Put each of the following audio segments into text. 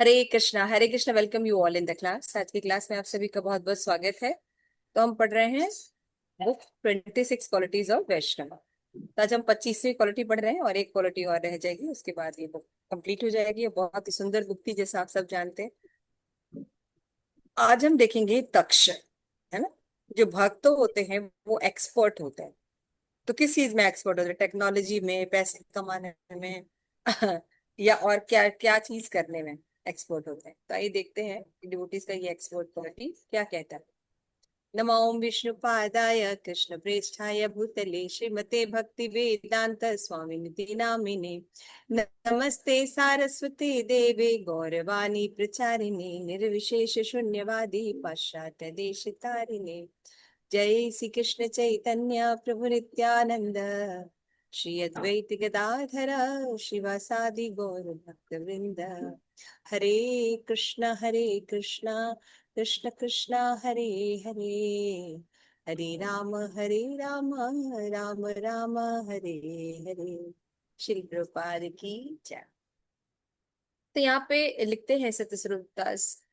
Hare Krishna. Welcome you all in the class. आज की class में आप सभी का बहुत बहुत स्वागत है। तो हम पढ़ रहे हैं बुक 26 क्वालिटीज ऑफ वैष्णव। तो आज हम 25वीं क्वालिटी पढ़ रहे हैं और एक क्वालिटी और रह जाएगी, उसके बाद ये बुक कंप्लीट हो जाएगी। ये बहुत ही सुंदर बुक थी, जैसा आप सब जानते हैं। आज हम देखेंगे दक्ष, है ना। जो भक्त होते हैं वो एक्सपर्ट होते हैं। तो किस चीज में एक्सपर्ट होते हैं? टेक्नोलॉजी में, पैसे कमाने में या और क्या क्या चीज करने में एक्सपर्ट होते हैं। तो आइए देखते हैं डिवोटीज का ये एक्सपर्ट क्वालिटी क्या कहता है। नमो विष्णु पादाय कृष्ण प्रेष्ठाय भूतले श्रीमते भक्ति वेदांत स्वामिनिति नामिने नमस्ते सारस्वती देवे गौरवाणी प्रचारिणे निर्विशेष शून्यवादी पाश्चात्य देश तारिणे जय श्री कृष्ण चैतन्य प्रभु नित्यानंद श्री अद्वैत गदाधर शिवासादि गौर भक्त वृंद। हरे कृष्णा कृष्ण कृष्णा हरे हरे, हरे राम राम राम हरे हरे। श्री प्रभुपाद की जय। तो यहाँ पे लिखते हैं सत्यस्वरूप दास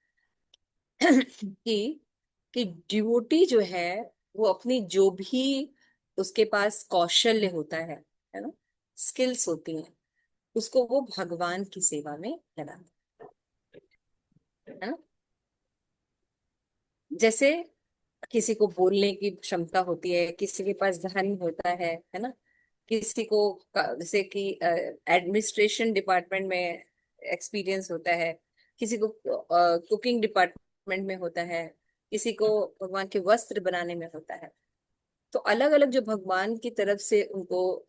कि डिवोटी जो है वो अपनी जो भी उसके पास कौशल्य होता है ना, स्किल्स होती हैं, उसको वो भगवान की सेवा में लगाता है ना। जैसे किसी को बोलने की क्षमता होती है, किसी के पास धन होता है ना। किसी को जैसे कि एडमिनिस्ट्रेशन डिपार्टमेंट में एक्सपीरियंस होता है, किसी को कुकिंग डिपार्टमेंट में होता है, किसी को भगवान के वस्त्र बनाने में होता है। तो अलग अलग जो भगवान की तरफ से उनको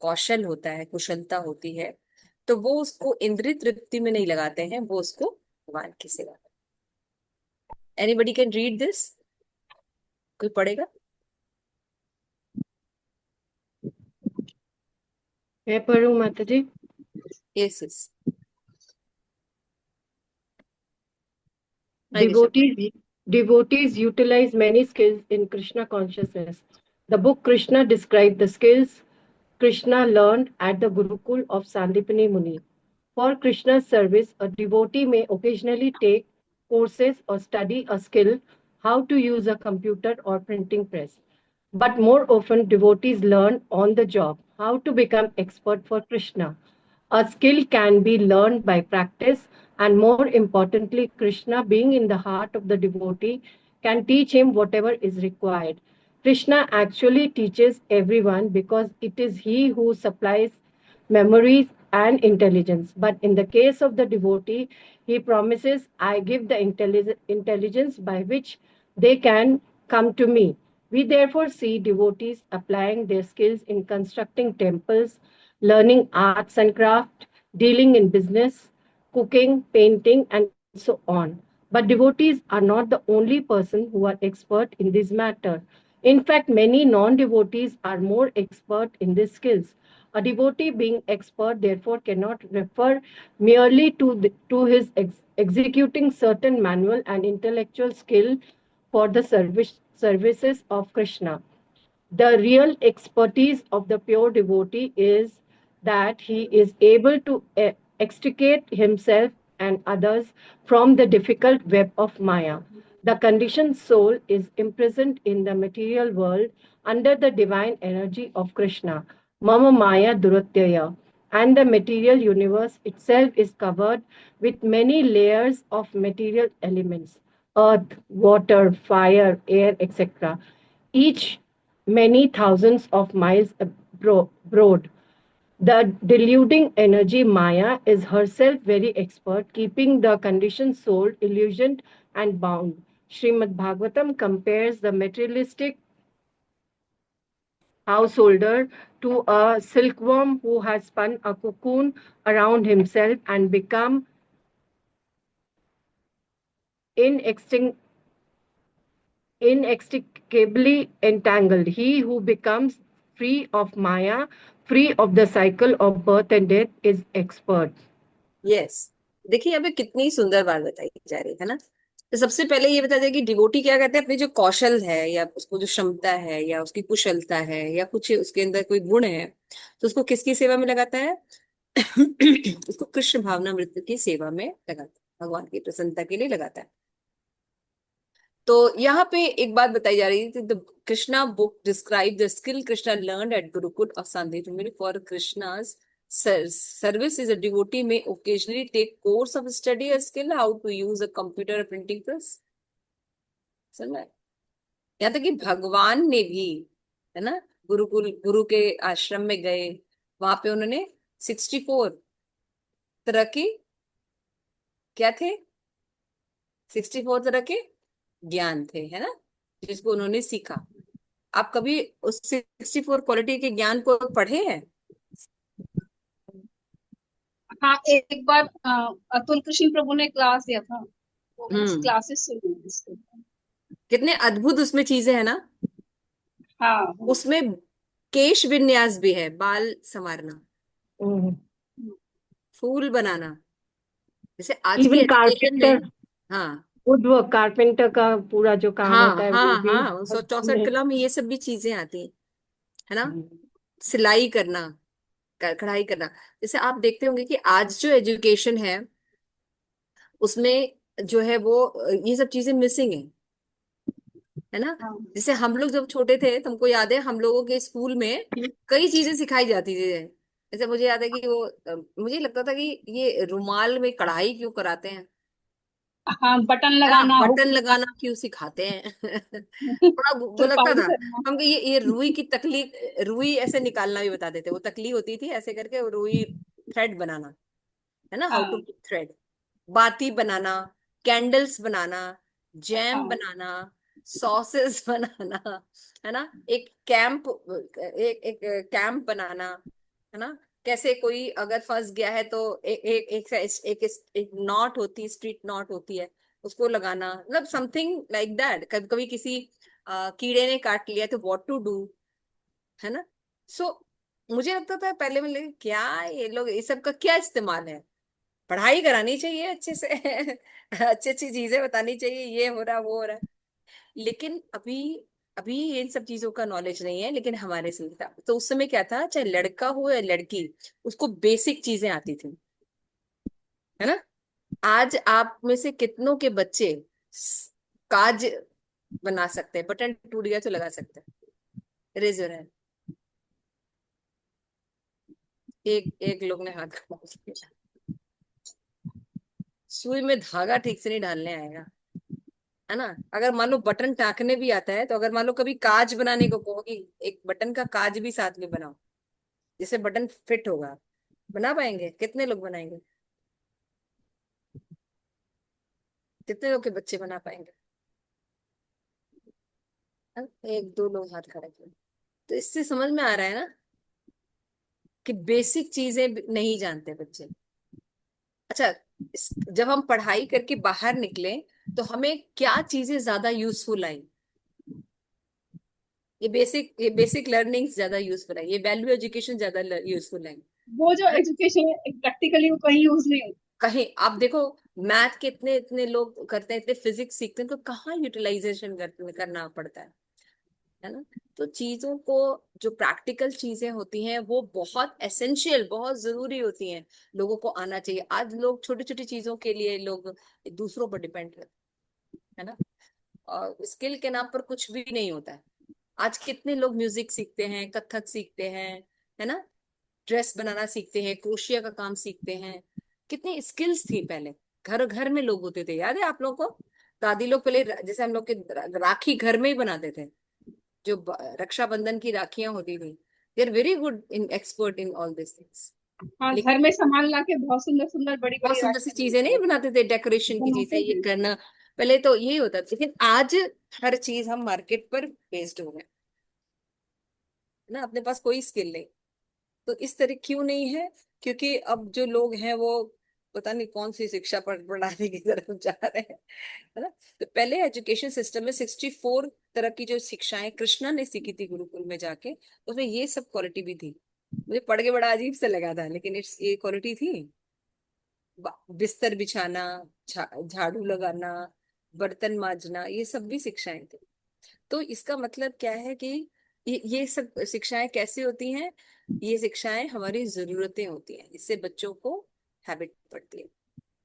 कौशल होता है, कुशलता होती है, तो वो उसको इंद्रिय तृप्ति में नहीं लगाते हैं, वो उसको भगवान की सेवा। Anybody can read this? कोई पढ़ेगा? मैं पढ़ूं माता जी? Yes yes. Devotees utilize many skills in Krishna consciousness. The book Krishna describes the skills Krishna learned at the Gurukul of Sandipani Muni. For Krishna's service, a devotee may occasionally take courses or study a skill, how to use a computer or printing press. But more often, devotees learn on the job how to become expert for Krishna. A skill can be learned by practice, and more importantly, Krishna, being in the heart of the devotee, can teach him whatever is required. Krishna actually teaches everyone because it is he who supplies memories and intelligence. But in the case of the devotee, he promises, I give the intelligence by which they can come to me. We therefore see devotees applying their skills in constructing temples, learning arts and craft, dealing in business, cooking, painting, and so on. But devotees are not the only person who are expert in this matter. In fact, many non-devotees are more expert in these skills. A devotee being expert therefore cannot refer merely to his executing certain manual and intellectual skill for the services of Krishna. The real expertise of the pure devotee is that he is able to extricate himself and others from the difficult web of Maya. The conditioned soul is imprisoned in the material world under the divine energy of Krishna, Mama Maya Duratyaya, and the material universe itself is covered with many layers of material elements: earth, water, fire, air, etc., each many thousands of miles broad. The deluding energy Maya is herself very expert, keeping the conditioned soul illusioned and bound. Srimad Bhagavatam compares the materialistic householder to a silkworm who has spun a cocoon around himself and become inextinct inextricably entangled. He who becomes free of Maya, free of the cycle of birth and death, is expert. Yes. देखिए यहाँ पे कितनी सुंदर बात बताई जा रही है ना। तो सबसे पहले ये बता दें कि डिवोटी क्या करते हैं, अपनी जो कौशल है या उसको जो क्षमता है या उसकी कुशलता है या कुछ उसके अंदर कोई गुण है, तो उसको किसकी सेवा में लगाता है? उसको कृष्ण भावनामृत की सेवा में लगाता है, भगवान की प्रसन्नता के लिए लगाता है। तो यहाँ पे एक बात बताई जा रही थी, the Krishna book describe the skill Krishna learn eight Gurukul of Sandipani for Krishna's service is a devotee may occasionally take course of study a skill how to use a computer or printing press। समझ में? यहाँ तक कि भगवान ने भी, है ना, गुरु के आश्रम में गए, वहां पे उन्होंने 64 तरह की, क्या थे, 64 तरह के ज्ञान थे, है ना, जिसको उन्होंने सीखा। आप कभी उस 64 क्वालिटी के ज्ञान को पढ़े हैं? हाँ, एक बार अतुल कृष्ण प्रभु ने क्लास दिया था, वो हम्म। क्लासेस सुनी है इसके। कितने अद्भुत उसमें चीजें हैं ना। हाँ हाँ। उसमें केश विन्यास भी है, बाल संवारना, फूल बनाना, जैसे आज की इवन एजुकेशन में। कारपेंटर, हाँ वुड वर्क, कारपेंटर का पूरा जो काम हाँ होता है वो हाँ भी हाँ, 164 उसमें। कला में ये सब भी चीजें आती हैं, है ना। सिलाई करना, कढ़ाई करना। जैसे आप देखते होंगे कि आज जो एजुकेशन है उसमें जो है वो ये सब चीजें मिसिंग है ना। हाँ जैसे हम लोग जब छोटे थे, तुमको याद है हम लोगों के स्कूल में कई चीजें सिखाई जाती थी। जैसे मुझे याद है कि वो मुझे लगता था कि ये रुमाल में कढ़ाई क्यों कराते हैं, हाँ, बटन है ना, लगाना, हुक बटन लगाना लगाना, क्यों सिखाते हैं। बड़ा वो लगता तुरपाई था। करना। हम ये रुई की तकली, रुई ऐसे निकालना भी बताते थे, वो तकली होती थी ऐसे करके, वो रुई थ्रेड बनाना, है ना, हाउ टू हाँ थ्रेड, बाती बनाना, कैंडल्स बनाना, जैम हाँ बनाना, सॉसेस बनाना, है ना, एक कैंप, एक एक कैंप बनाना, है ना, कैसे कोई अगर फंस गया है तो एक नॉट होती, स्ट्रीट नॉट होती है, उसको लगाना, मतलब समथिंग लाइक दैट। कभी कभी किसी कीड़े ने काट लिया तो व्हाट टू डू, है ना। सो मुझे लगता था पहले में, क्या ये लोग, ये सब का क्या इस्तेमाल है, पढ़ाई करानी चाहिए अच्छे से। अच्छी अच्छी चीजें बतानी चाहिए, ये हो रहा वो हो रहा है। लेकिन अभी अभी इन सब चीजों का नॉलेज नहीं है, लेकिन हमारे समय था तो उस समय क्या था, चाहे लड़का हो या लड़की, उसको बेसिक चीजें आती थी, है ना। आज आप में से कितनों के बच्चे काज बना सकते हैं, बटन टूट गया तो लगा सकते हैं, रेजर है। एक एक लोग ने हाथ खड़ा किया। सुई में धागा ठीक से नहीं डालने आएगा, है ना। अगर मान लो बटन टाँकने भी आता है, तो अगर मान लो कभी काज बनाने को कहो कि एक बटन का काज भी साथ में बनाओ जिससे बटन फिट होगा, बना पाएंगे? कितने लोग बनाएंगे? कितने लोग के बच्चे बना पाएंगे? हाँ? एक दो लोग हाथ खड़े किए। तो इससे समझ में आ रहा है ना कि बेसिक चीजें नहीं जानते बच्चे। अच्छा, जब हम पढ़ाई करके बाहर निकले तो हमें क्या चीजें ज्यादा यूजफुल आई? ये बेसिक लर्निंग ज्यादा यूजफुल है, ये वैल्यू एजुकेशन ज्यादा यूजफुल है। वो जो एजुकेशन है प्रैक्टिकली वो कहीं यूज नहीं होती। कहीं आप देखो, मैथ के इतने इतने लोग करते हैं, इतने फिजिक्स सीखते हैं, तो कहाँ यूटिलाइजेशन करना पड़ता है ना। तो चीजों को, जो प्रैक्टिकल चीजें होती हैं वो बहुत एसेंशियल, बहुत जरूरी होती हैं, लोगों को आना चाहिए। आज लोग छोटी छोटी चीजों के लिए लोग दूसरों पर डिपेंड रहते हैं, है ना। और स्किल के नाम पर कुछ भी नहीं होता है। आज कितने लोग म्यूजिक सीखते हैं, कथक सीखते हैं, है ना, ड्रेस बनाना सीखते हैं, क्रोशिया का काम सीखते हैं। कितनी स्किल्स थी पहले, घर घर में लोग होते थे, याद है आप लोगों को? दादी लोग पहले, जैसे हम लोग के राखी घर में ही बनाते थे, जो रक्षाबंधन की राखियां होती थी, they are very good in expert in all this things. हाँ, घर लेकिन में सामान ला के बहुत सुंदर सुंदर बड़ी बहुत बड़ी सुंदर सी राखियां चीजें नहीं बनाते बनाते थे, डेकोरेशन की चीजें बनाते ये थे। करना, पहले तो यही होता था। लेकिन आज हर चीज हम मार्केट पर बेस्ड हो गए, है ना, अपने पास कोई स्किल नहीं। तो इस तरह क्यों नहीं है? क्योंकि अब जो लोग हैं वो पता नहीं कौन सी शिक्षा पर बढ़ाने की तरफ जा रहे हैं, है ना। तो पहले एजुकेशन सिस्टम में 64 तरह की जो शिक्षाएं कृष्णा ने सीखी थी गुरुकुल में जाके, उसमें ये सब क्वालिटी भी थी। मुझे पढ़ के बड़ा अजीब सा लगा था, लेकिन इट्स ये क्वालिटी थी। बिस्तर बिछाना, झाड़ू लगाना, बर्तन मांजना, ये सब भी शिक्षाएं थी। तो इसका मतलब क्या है कि ये सब शिक्षाएं कैसे होती हैं? ये शिक्षाएं हमारी जरूरतें होती हैं, इससे बच्चों को हैबिट पड़ती है।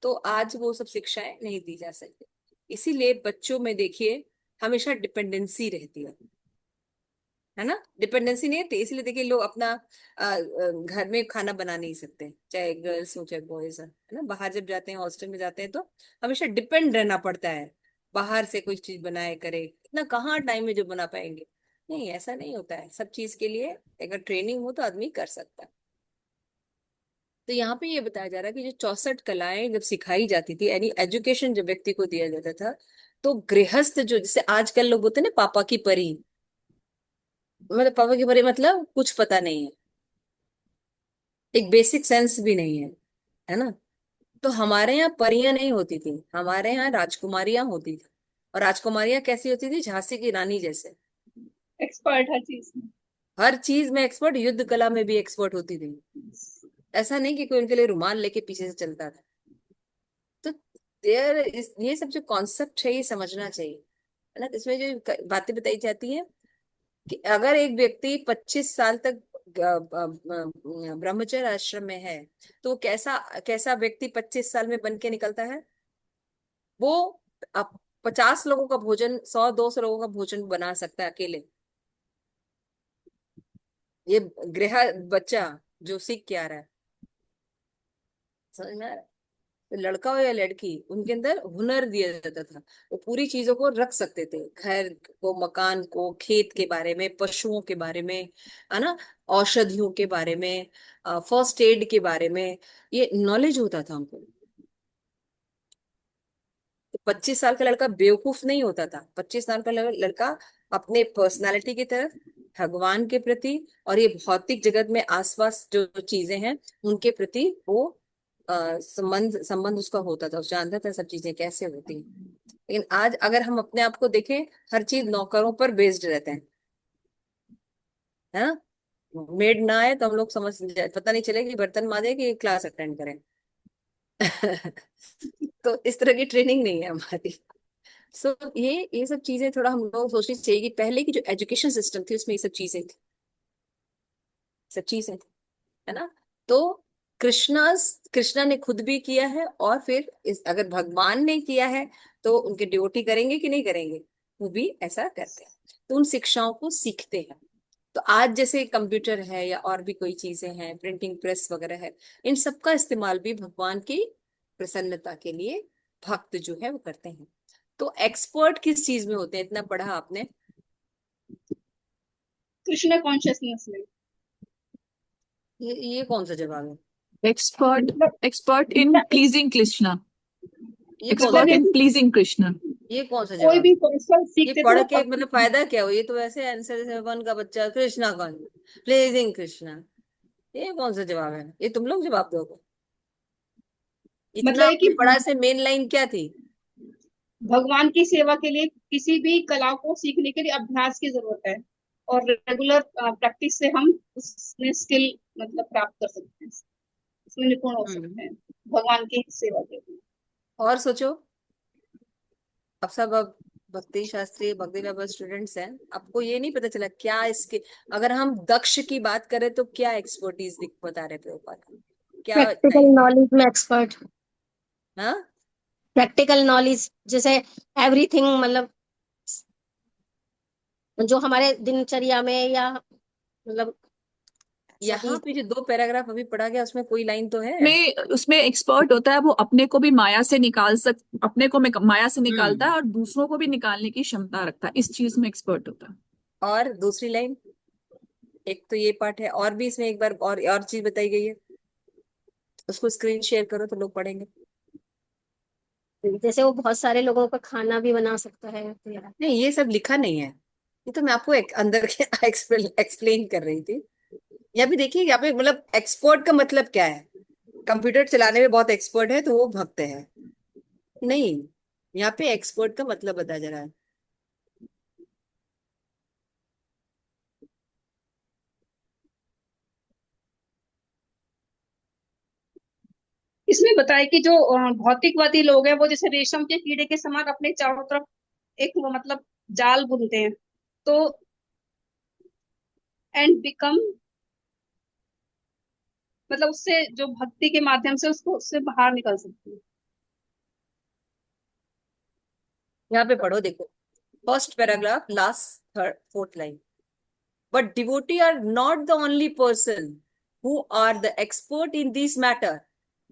तो आज वो सब शिक्षाएं नहीं दी जा सकती, इसीलिए बच्चों में देखिए हमेशा डिपेंडेंसी रहती है ना। डिपेंडेंसी नहीं रहती, इसलिए देखिए लोग अपना घर में खाना बना नहीं सकते, चाहे गर्ल्स हो चाहे बॉयज है ना। बाहर जब जाते हैं, हॉस्टल में जाते हैं, तो हमेशा डिपेंड रहना पड़ता है, बाहर से कोई चीज बनाए करे, इतना कहाँ टाइम में जो बना पाएंगे। नहीं, ऐसा नहीं होता है, सब चीज के लिए अगर ट्रेनिंग हो तो आदमी कर सकता है। तो यहाँ पे ये बताया जा रहा है कि जो 64 कलाएं जब सिखाई जाती थी, यानी एजुकेशन जब व्यक्ति को दिया जाता था, तो गृहस्थ जो, जैसे आजकल लोग बोलते हैं ना पापा की परी, मतलब पापा की परी मतलब कुछ पता नहीं है, एक बेसिक सेंस भी नहीं है ना। तो हमारे यहाँ परियां नहीं होती थी, हमारे यहाँ राजकुमारियां होती थी। और राजकुमारियां कैसी होती थी? झांसी की रानी जैसे, एक्सपर्ट हर चीज में। हर चीज में एक्सपर्ट, युद्ध कला में भी एक्सपर्ट होती थी। ऐसा नहीं कि कोई उनके लिए रुमाल लेके पीछे से चलता था। तो ये सब जो कॉन्सेप्ट है ये समझना चाहिए, है ना। इसमें जो बातें बताई जाती हैं कि अगर एक व्यक्ति 25 साल तक ब्रह्मचर्य आश्रम में है, तो कैसा कैसा व्यक्ति 25 साल में बन के निकलता है? वो अब 50 लोगों का भोजन, 100-200 लोगों का भोजन बना सकता है अकेले। ये गृह बच्चा जो सीख के आ रहा है, समझ में आ रहा है? तो लड़का हो या लड़की, उनके अंदर हुनर दिया जाता था, वो पूरी चीजों को रख सकते थे, घर को, मकान को, खेत के बारे में, पशुओं के बारे में, है ना, औषधियों के बारे में, फर्स्ट एड के बारे में, ये नॉलेज होता था हमको। तो 25 साल का लड़का बेवकूफ नहीं होता था, 25 साल का लड़का अपने पर्सनालिटी की तरफ, भगवान के प्रति, और ये भौतिक जगत में आसपास जो चीजें हैं उनके प्रति वो संबंध संबंध उसका होता था, उस जानता था सब चीजें कैसे होती हैं। लेकिन आज अगर हम अपने आप को देखें, हर चीज नौकरों पर बेस्ड रहते हैं, है ना। मेड ना आए तो हम लोग समझ जाए, पता नहीं चले कि बर्तन मांजे कि क्लास अटेंड करें। तो इस तरह की ट्रेनिंग नहीं है हमारी। सो ये सब चीजें थोड़ा हम लोग सोचनी चाहिए कि पहले की जो एजुकेशन सिस्टम थी उसमें ये सब चीजें थी, सब चीजें थी, है ना। तो कृष्णा कृष्णा ने खुद भी किया है, और फिर अगर भगवान ने किया है तो उनके ड्यूटी करेंगे कि नहीं करेंगे? वो भी ऐसा करते हैं, तो उन शिक्षाओं को सीखते हैं। तो आज जैसे कंप्यूटर है या और भी कोई चीजें हैं, प्रिंटिंग प्रेस वगैरह है, इन सब का इस्तेमाल भी भगवान की प्रसन्नता के लिए भक्त जो है वो करते हैं। तो एक्सपर्ट किस चीज में होते हैं, इतना पढ़ा आपने? कृष्ण कॉन्शियसनेस में। ये कौन सा जवाब है? Expert, मतलब expert in pleasing Krishna. ये कौन सा मतलब Expert in जैसे pleasing Krishna. ये कौन सा कोई जवाब? भी कौशल ये सीखते पढ़ तो के मतलब फायदा क्या हो? ये तो वैसे आंसर है, वन का बच्चा कृष्णा कौन, प्लेजिंग कृष्णा। ये कौन सा जवाब है? ये तुम लोग जवाब दोगे? इतना मतलब है कि आपने पढ़ा से मेन लाइन क्या थी? भगवान की सेवा के लिए किसी भी कला को सीखने के लिए अभ्यास की जरूरत है, और रेगुलर प्रैक्टिस से हम उसमें स्किल मतलब प्राप्त कर सकते हैं, उसमें निपुण हो हम्म। सकते हैं भगवान की सेवा के लिए। और सोचो, अब भक्ति शास्त्री भक्ति लेवल स्टूडेंट्स हैं, आपको ये नहीं पता चला क्या इसके, अगर हम दक्ष की बात करें तो क्या एक्सपर्टीज बता रहे प्रभुपाद, क्या प्रैक्टिकल बताइए? नॉलेज में एक्सपर्ट। हाँ, प्रैक्टिकल नॉलेज जैसे एवरीथिंग, मतलब जो हमारे दिनचर्या में या मतलब सभी। यहाँ पे जो 2 पैराग्राफ अभी पढ़ा गया उसमें कोई लाइन तो है? में उसमें एक्सपर्ट होता है, वो अपने को भी माया से अपने को माया से निकालता है हम्म। और दूसरों को भी निकालने की क्षमता रखता है, इस चीज में एक्सपर्ट होता है। और दूसरी लाइन, एक तो ये पार्ट है, और भी इसमें एक बार और चीज बताई गई है, उसको स्क्रीन शेयर करो तो लोग पढ़ेंगे। जैसे वो बहुत सारे लोगों का खाना भी बना सकता है तो यार। नहीं, ये सब लिखा नहीं है, ये तो मैं आपको एक अंदर के एक्सप्लेन कर रही थी। यहाँ पे देखिए, यहाँ पे मतलब एक्सपर्ट का मतलब क्या है? कंप्यूटर चलाने में बहुत एक्सपर्ट है तो वो भक्त है? नहीं, यहाँ पे एक्सपर्ट का मतलब बताया जा रहा है। इसमें बताया कि जो भौतिकवादी लोग हैं वो जैसे रेशम के कीड़े के समान अपने चारों तरफ एक वो मतलब जाल बुनते हैं। तो एंड बिकम, मतलब उससे जो भक्ति के माध्यम से उसको उससे बाहर निकल सकती है। यहाँ पे पढ़ो, देखो first paragraph last third fourth line. But devotee are not the only person who are the expert in this matter.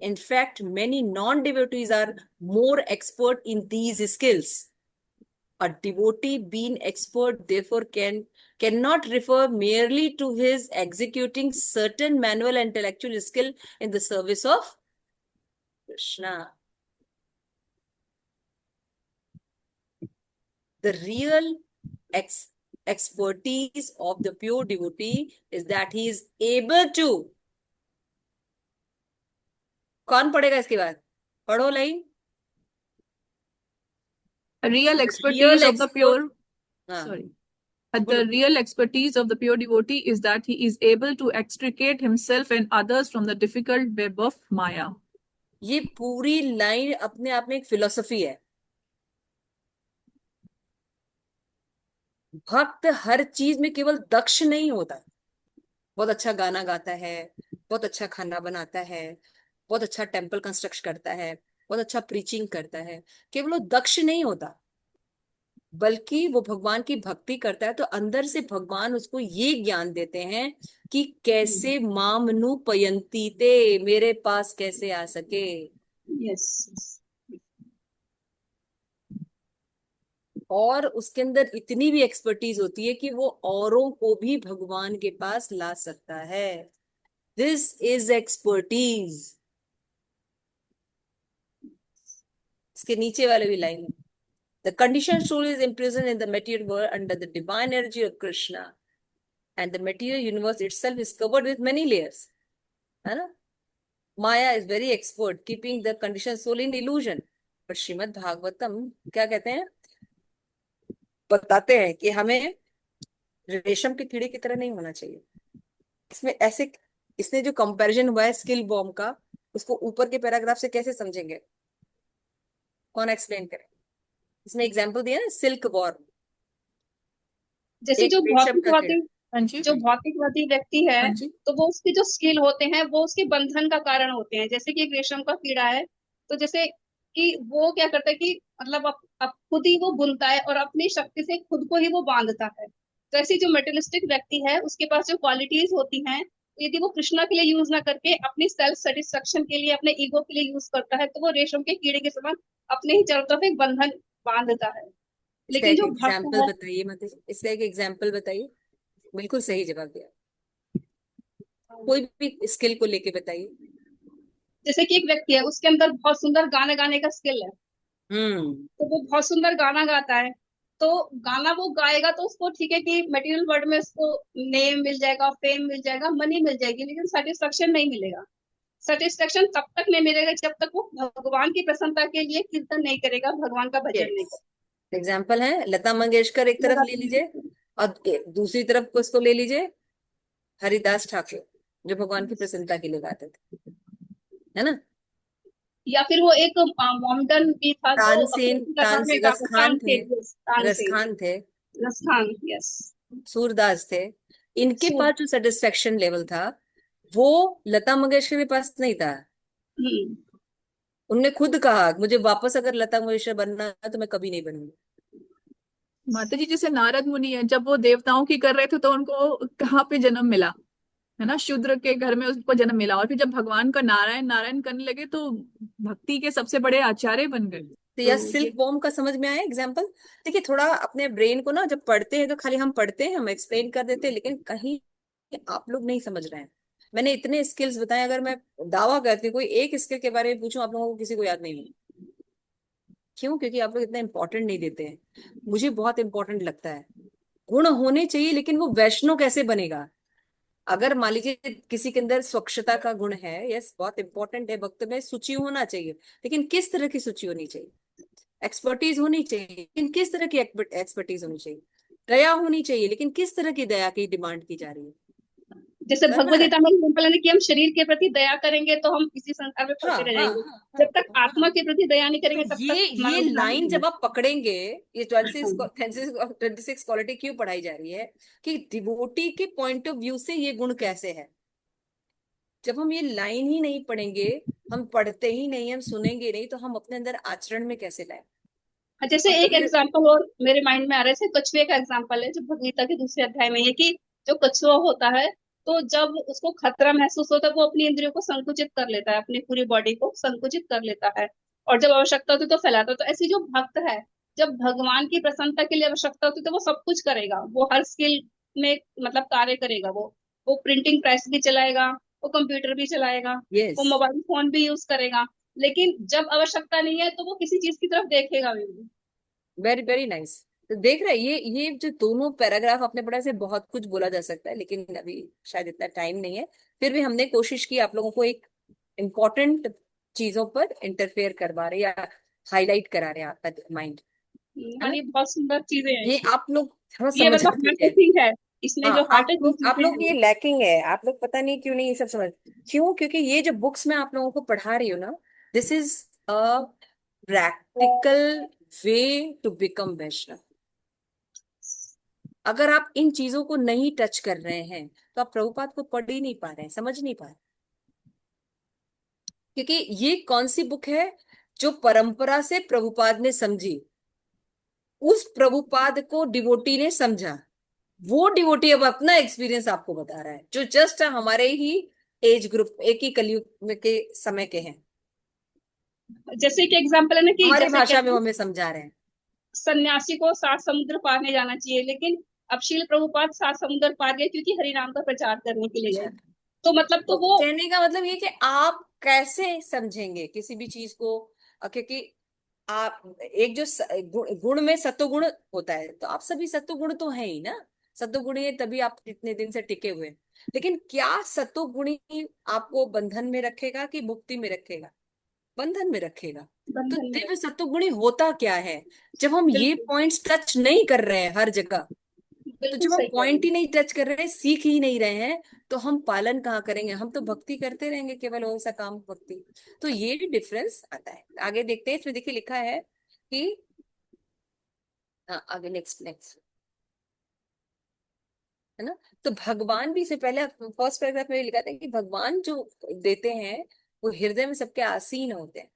In fact, many non-devotees are more expert in these skills. A devotee being expert therefore cannot refer merely to his executing certain manual and intellectual skill in the service of Krishna. The real expertise of the pure devotee is that he is able to, कौन पढ़ेगा इसके बाद? पढ़ो line. real real expertise of the expert, pure हाँ sorry बोलो। the real expertise of the pure devotee is that he is able to extricate himself and others from the difficult web of Maya. ये पूरी line अपने आप में एक philosophy है। भक्त हर चीज में केवल दक्ष नहीं होता, बहुत अच्छा गाना गाता है, बहुत अच्छा खाना बनाता है, बहुत अच्छा टेम्पल कंस्ट्रक्ट करता है, बहुत अच्छा प्रीचिंग करता है, केवल वो दक्ष नहीं होता, बल्कि वो भगवान की भक्ति करता है तो अंदर से भगवान उसको ये ज्ञान देते हैं कि कैसे मामनु पयंती ते, मेरे पास कैसे आ सके। यस। और उसके अंदर इतनी भी एक्सपर्टीज होती है कि वो औरों को भी भगवान के पास ला सकता है। This is expertise. इसके नीचे वाले भी लाइन है, the condition soul is imprisoned in the material world under the divine energy of Krishna and the material universe itself is covered with many layers, है ना। Maya is very expert keeping the condition soul in illusion, पर श्रीमद् भागवतम क्या कहते हैं, बताते हैं कि हमें रेशम के कीड़े की तरह नहीं होना चाहिए। इसमें ऐसे, इसने जो कंपैरिजन हुआ है स्किल बॉम्ब का, उसको ऊपर के पैराग्राफ से कैसे समझेंगे, कौन एक्सप्लेन करे? इसमें एग्जांपल दिया ना, सिल्क वॉर्म, जैसे एक जो रेशम का कीड़ा। हाँ जी जो भौतिकवादी व्यक्ति है, हाँ जी तो वो उसके जो स्किल होते हैं वो उसके बंधन का कारण होते हैं। जैसे कि एक रेशम का कीड़ा है, तो जैसे कि वो क्या करता है कि मतलब अब खुद ही वो बुनता है और अपनी शक्ति से खुद को ही वो बांधता है। तो ऐसे जो मेटेरियलिस्टिक व्यक्ति है उसके पास जो क्वालिटीज होती हैं, यदि वो कृष्णा के लिए यूज ना करके अपनी सेल्फ सेटिस्फेक्शन के लिए, अपने ईगो के लिए यूज करता है, तो वो रेशम के कीड़े के समान अपने ही चारों तरफ एक बंधन बांधता है। इसका लेकिन एक जो भक्त एग्जाम्पल है, बताइए, मतलब इसका एक एग्जाम्पल बताइए। बिल्कुल सही जवाब दिया, कोई भी स्किल को लेके बताइए। जैसे कि एक व्यक्ति है उसके अंदर बहुत सुंदर गाने गाने का स्किल है, हम्म। तो वो बहुत सुंदर गाना गाता है, तो गाना वो गाएगा तो उसको ठीक है कि मटेरियल वर्ल्ड में उसको नेम मिल जाएगा, फेम मिल जाएगा, मनी मिल जाएगी, लेकिन सेटिस्फेक्शन नहीं मिलेगा। सेटिस्फेक्शन तब तक नहीं मिलेगा जब तक वो भगवान की प्रसन्नता के लिए कीर्तन नहीं करेगा, भगवान का भजन नहीं यस, एग्जाम्पल है लता मंगेशकर एक तरफ ले करेगा। लीजिए, और दूसरी तरफ किसको ले लीजिए, हरिदास ठाकुर, जो भगवान की प्रसन्नता के लिए गाते थे, है ना। या फिर वो एक मॉमडन भी था जो अपने तानसेन, दरबार में गाता, रसखान थे, तानसेन, यस, तानसेन, रसखान थे, रसखान, यस। सूरदास थे। इनके सो पास जो सेटिस्फेक्शन लेवल था वो लता मंगेशकर के पास नहीं था। हम्म, उनने खुद कहा मुझे वापस अगर लता मंगेशकर बनना है तो मैं कभी नहीं बनूंगी। माता जी, जैसे नारद मुनि है, जब वो देवताओं की कर रहे थे तो उनको कहाँ पे जन्म मिला, है ना, शूद्र के घर में उसको जन्म मिला, और फिर जब भगवान का नारायण नारायण करने लगे तो भक्ति के सबसे बड़े आचार्य बन गए। तो यह तो सिल्क ये वॉर्म का समझ में आया एग्जाम्पल। देखिए थोड़ा अपने ब्रेन को ना, जब पढ़ते हैं तो खाली हम पढ़ते हैं, हम एक्सप्लेन कर देते हैं, लेकिन कहीं आप लोग नहीं समझ रहे हैं। मैंने इतने स्किल्स बताए, अगर मैं दावा करती हूँ कोई एक स्किल के बारे में पूछूं, आप लोगों को किसी को याद नहीं है। क्यों? क्योंकि आप लोग इतना इंपॉर्टेंट नहीं देते हैं। मुझे बहुत इंपॉर्टेंट लगता है। गुण होने चाहिए, लेकिन वो वैष्णव कैसे बनेगा? अगर मान लीजिए किसी के अंदर स्वच्छता का गुण है, यस बहुत इंपॉर्टेंट है, भक्त में सूची होना चाहिए, लेकिन किस तरह की सूची होनी चाहिए? एक्सपर्टीज होनी चाहिए, लेकिन किस तरह की एक्सपर्टीज होनी चाहिए? दया होनी चाहिए, लेकिन किस तरह की दया की डिमांड की जा रही है? जैसे करना भगवद है। गीता में एग्जाम्पल है कि हम शरीर के प्रति दया करेंगे तो हम इसी संसार में हाँ फंसे रह हाँ जाएंगे, हाँ जब तक हाँ आत्मा हाँ। के प्रति दया नहीं तो करेंगे तब तक हमारा ये उद्धार लाइन नहीं जब होगा। आप पकड़ेंगे, ये हाँ, 26 क्वालिटी क्यों पढ़ाई जा रही है कि डिवोटी के पॉइंट ऑफ व्यू से ये गुण कैसे है। जब हम ये लाइन ही नहीं पढ़ेंगे, हम पढ़ते ही नहीं, हम सुनेंगे नहीं, तो हम अपने अंदर आचरण में कैसे लाए। जैसे और एक कभी एग्जाम्पल और मेरे माइंड में आ रहे थे, कछुए का एग्जाम्पल है जो भगवद गीता के दूसरे अध्याय में है कि जो कछुआ होता है तो जब उसको खतरा महसूस होता है वो अपनी इंद्रियों को संकुचित कर लेता है, अपनी पूरी बॉडी को संकुचित कर लेता है, और जब आवश्यकता होती है तो फैलाता है। तो ऐसी जो भक्त है, जब भगवान की प्रसन्नता के लिए आवश्यकता होती है तो वो सब कुछ करेगा, वो हर स्किल में मतलब कार्य करेगा, वो प्रिंटिंग प्रेस भी चलाएगा, वो कंप्यूटर भी चलाएगा, वो यस, मोबाइल फोन भी यूज करेगा, लेकिन जब आवश्यकता नहीं है तो वो किसी चीज की तरफ देखेगा भी नहीं। Very very nice. तो देख रहे हैं, ये जो दोनों पैराग्राफ आपने पढ़ा, से बहुत कुछ बोला जा सकता है, लेकिन अभी शायद इतना टाइम नहीं है। फिर भी हमने कोशिश की आप लोगों को एक इम्पोर्टेंट चीजों पर इंटरफेयर करवा रहे या हाईलाइट करा रहे हैं आपका माइंड, है हाँ, ना। ये बहुत सुंदर चीजें हैं, ये आप लोग थोड़ा ये समझ मतलब रहे हार्ट हैं। टचिंग है, इसमें हाँ, जो हार्ट आप टचिंग लोग चीजें ये हैं। लैकिंग है, आप लोग पता नहीं क्यों नहीं ये सब समझ। क्यों? क्योंकि ये जो बुक्स मैं आप लोगों को पढ़ा रही हूँ ना, this is a practical way to become Vaishnav. अगर आप इन चीजों को नहीं टच कर रहे हैं तो आप प्रभुपाद को पढ़ ही नहीं पा रहे हैं, समझ नहीं पा रहे। क्योंकि ये कौन सी बुक है जो परंपरा से प्रभुपाद ने समझी, उस प्रभुपाद को डिवोटी ने समझा, वो डिवोटी अब अपना एक्सपीरियंस आपको बता रहा है, जो जस्ट हमारे ही एज ग्रुप, एक ही कलयुग के समय के हैं, जैसे कि एग्जाम्पल है ना कि हमारी जैसे भाषा में कहते वो हैं हमें समझा रहे हैं। सन्यासी को 7 समुद्र पार नहीं जाना चाहिए, लेकिन अब शील प्रभुपाद 7 समुद्र पार गए क्योंकि हरि नाम का प्रचार करने के लिए अच्छा, गए। तो मतलब तो तो वो कहने का मतलब ये कि आप कैसे समझेंगे किसी भी चीज को। क्योंकि आप एक जो गुण में सत्वगुण होता है, तो आप सभी सत्वगुण तो है ही ना। सत्वगुणी है तभी आप इतने दिन से टिके हुए हैं। लेकिन क्या सत्वगुणी आपको बंधन में रखेगा कि मुक्ति में रखेगा? बंधन में रखेगा। तो बंधन में दिव्य रखते सत्वगुणी होता क्या है? जब हम हैं। ये बिल्कुल, पॉइंट्स टच नहीं कर रहे हैं हर जगह, तो बिल्कुल जब हम सही कह रहे पॉइंट हैं। ही नहीं टच कर रहे हैं, सीख ही नहीं रहे हैं, तो हम पालन कहाँ करेंगे? हम तो भक्ति करते रहेंगे, केवल वैसा काम भक्ति। तो ये डिफरेंस आता है। आगे देखते हैं, इसमें देखिए लिखा है कि हाँ, आगे नेक्स्ट नेक्स्ट, है ना। तो भगवान भी, इससे पहले फर्स्ट पैराग्राफ में लिखा था कि भगवान जो देते हैं वो हृदय में सबके आसीन होते हैं।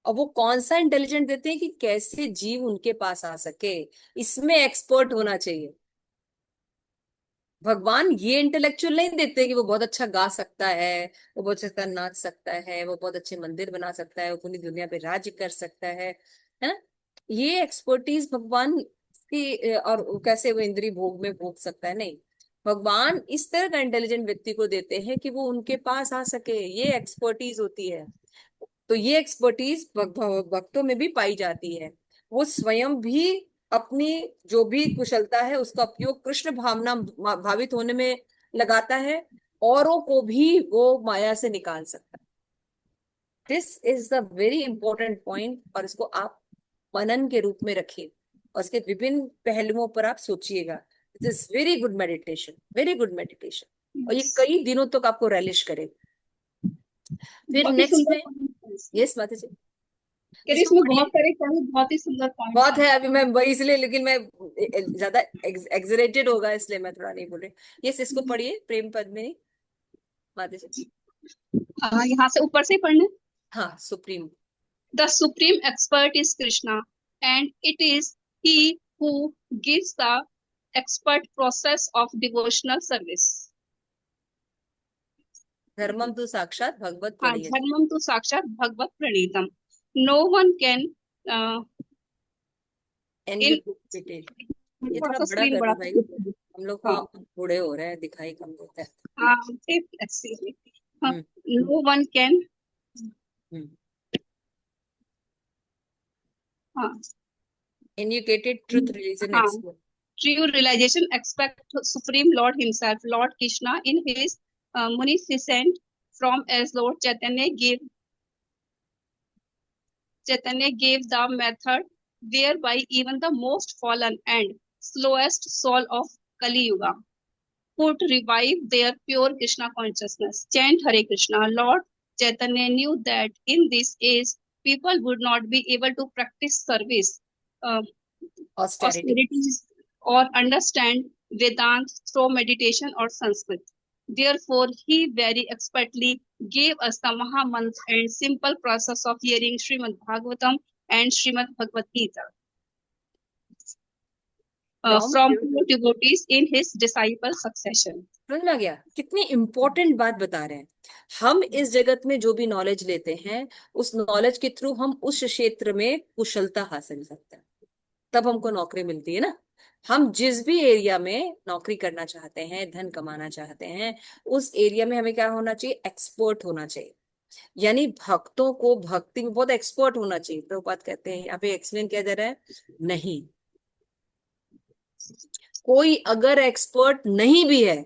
और वो कौन सा इंटेलिजेंट देते हैं कि कैसे जीव उनके पास आ सके, इसमें एक्सपर्ट होना चाहिए। भगवान ये इंटेलेक्चुअल नहीं देते कि वो बहुत अच्छा गा सकता है, वो बहुत अच्छा नाच सकता है, वो बहुत अच्छे मंदिर बना सकता है, वो पूरी दुनिया पे राज्य कर सकता है ना। ये एक्सपर्टीज भगवान की, और वो कैसे वो इंद्रिय भोग में भोग सकता है, नहीं। भगवान इस तरह का इंटेलिजेंट व्यक्ति को देते हैं कि वो उनके पास आ सके, ये एक्सपर्टीज होती है। तो ये एक्सपर्टीज भक्तों में भी पाई जाती है। वो स्वयं भी अपनी जो भी कुशलता है उसका उपयोग कृष्ण भावना भावित होने में लगाता है, औरों को भी वो माया से निकाल सकता है। This is the very important point, और इसको आप मनन के रूप में रखिए और इसके विभिन्न पहलुओं पर आप सोचिएगा। It is very good meditation, very good meditation, और ये कई दिनों तक आपको रैलिश करे। फिर बहुत ही नेक्स्ट सुंदर में, पॉइंट है इसमें। यस माता जी, कह रही इसको इसमें बहुत पढ़िए। सारे बहुत ही सुंदर पॉइंट्स बहुत हैं। है, अभी मैं वही इसलिए, लेकिन मैं ज्यादा एग्जरेटेड होगा इसलिए मैं थोड़ा नहीं बोल रही। यस, इसको पढ़िए, प्रेम पद्मिनी माता जी। यहाँ से ऊपर से ही पढ़ना। हाँ, supreme. The supreme expert is Krishna, and it is he who gives the expert process of devotional service. धर्मम तो साक्षात भगवत हाँ, प्रणीय। धर्मम तो साक्षात भगवत प्रणीतम। No one can and you in detail. ये थोड़ा थोड़ा सा बड़ा स्क्रीन कर बड़ा दो भाई, कर। हम लोग हाँ, को बूढ़े हो रहे हैं, दिखाई कम देता है। हाँ, let's see. हाँ, हम्म no one can हम्म हाँ, इन्यूकेटेड ट्रुथ रिलीजन हाँ, explore. true realization expect Supreme Lord himself, Lord Krishna, in his Muni descent from as Lord Chaitanya gave the method whereby even the most fallen and slowest soul of Kali Yuga could revive their pure Krishna consciousness. Chant Hare Krishna. Lord Chaitanya knew that in this age people would not be able to practice service, uh, Austerity. austerities, or understand Vedanta through meditation or Sanskrit. Therefore, he very expertly gave us the Mahamantra and simple process of hearing Srimad Bhagavatam and Srimad Bhagavad Gita From from pure devotees in his disciple succession. समझ में आ गया? कितनी important बात बता रहे हैं। हम इस जगत में जो भी नॉलेज लेते हैं, उस नॉलेज के थ्रू हम उस क्षेत्र में कुशलता हासिल करते हैं, तब हमको नौकरी मिलती है ना। हम जिस भी एरिया में नौकरी करना चाहते हैं, धन कमाना चाहते हैं, उस एरिया में हमें क्या होना चाहिए? एक्सपर्ट होना चाहिए। यानी भक्तों को भक्ति में बहुत एक्सपर्ट होना चाहिए। प्रभुपाद कहते हैं, यहाँ पे एक्सप्लेन किया जा रहा है, नहीं, कोई अगर एक्सपर्ट नहीं भी है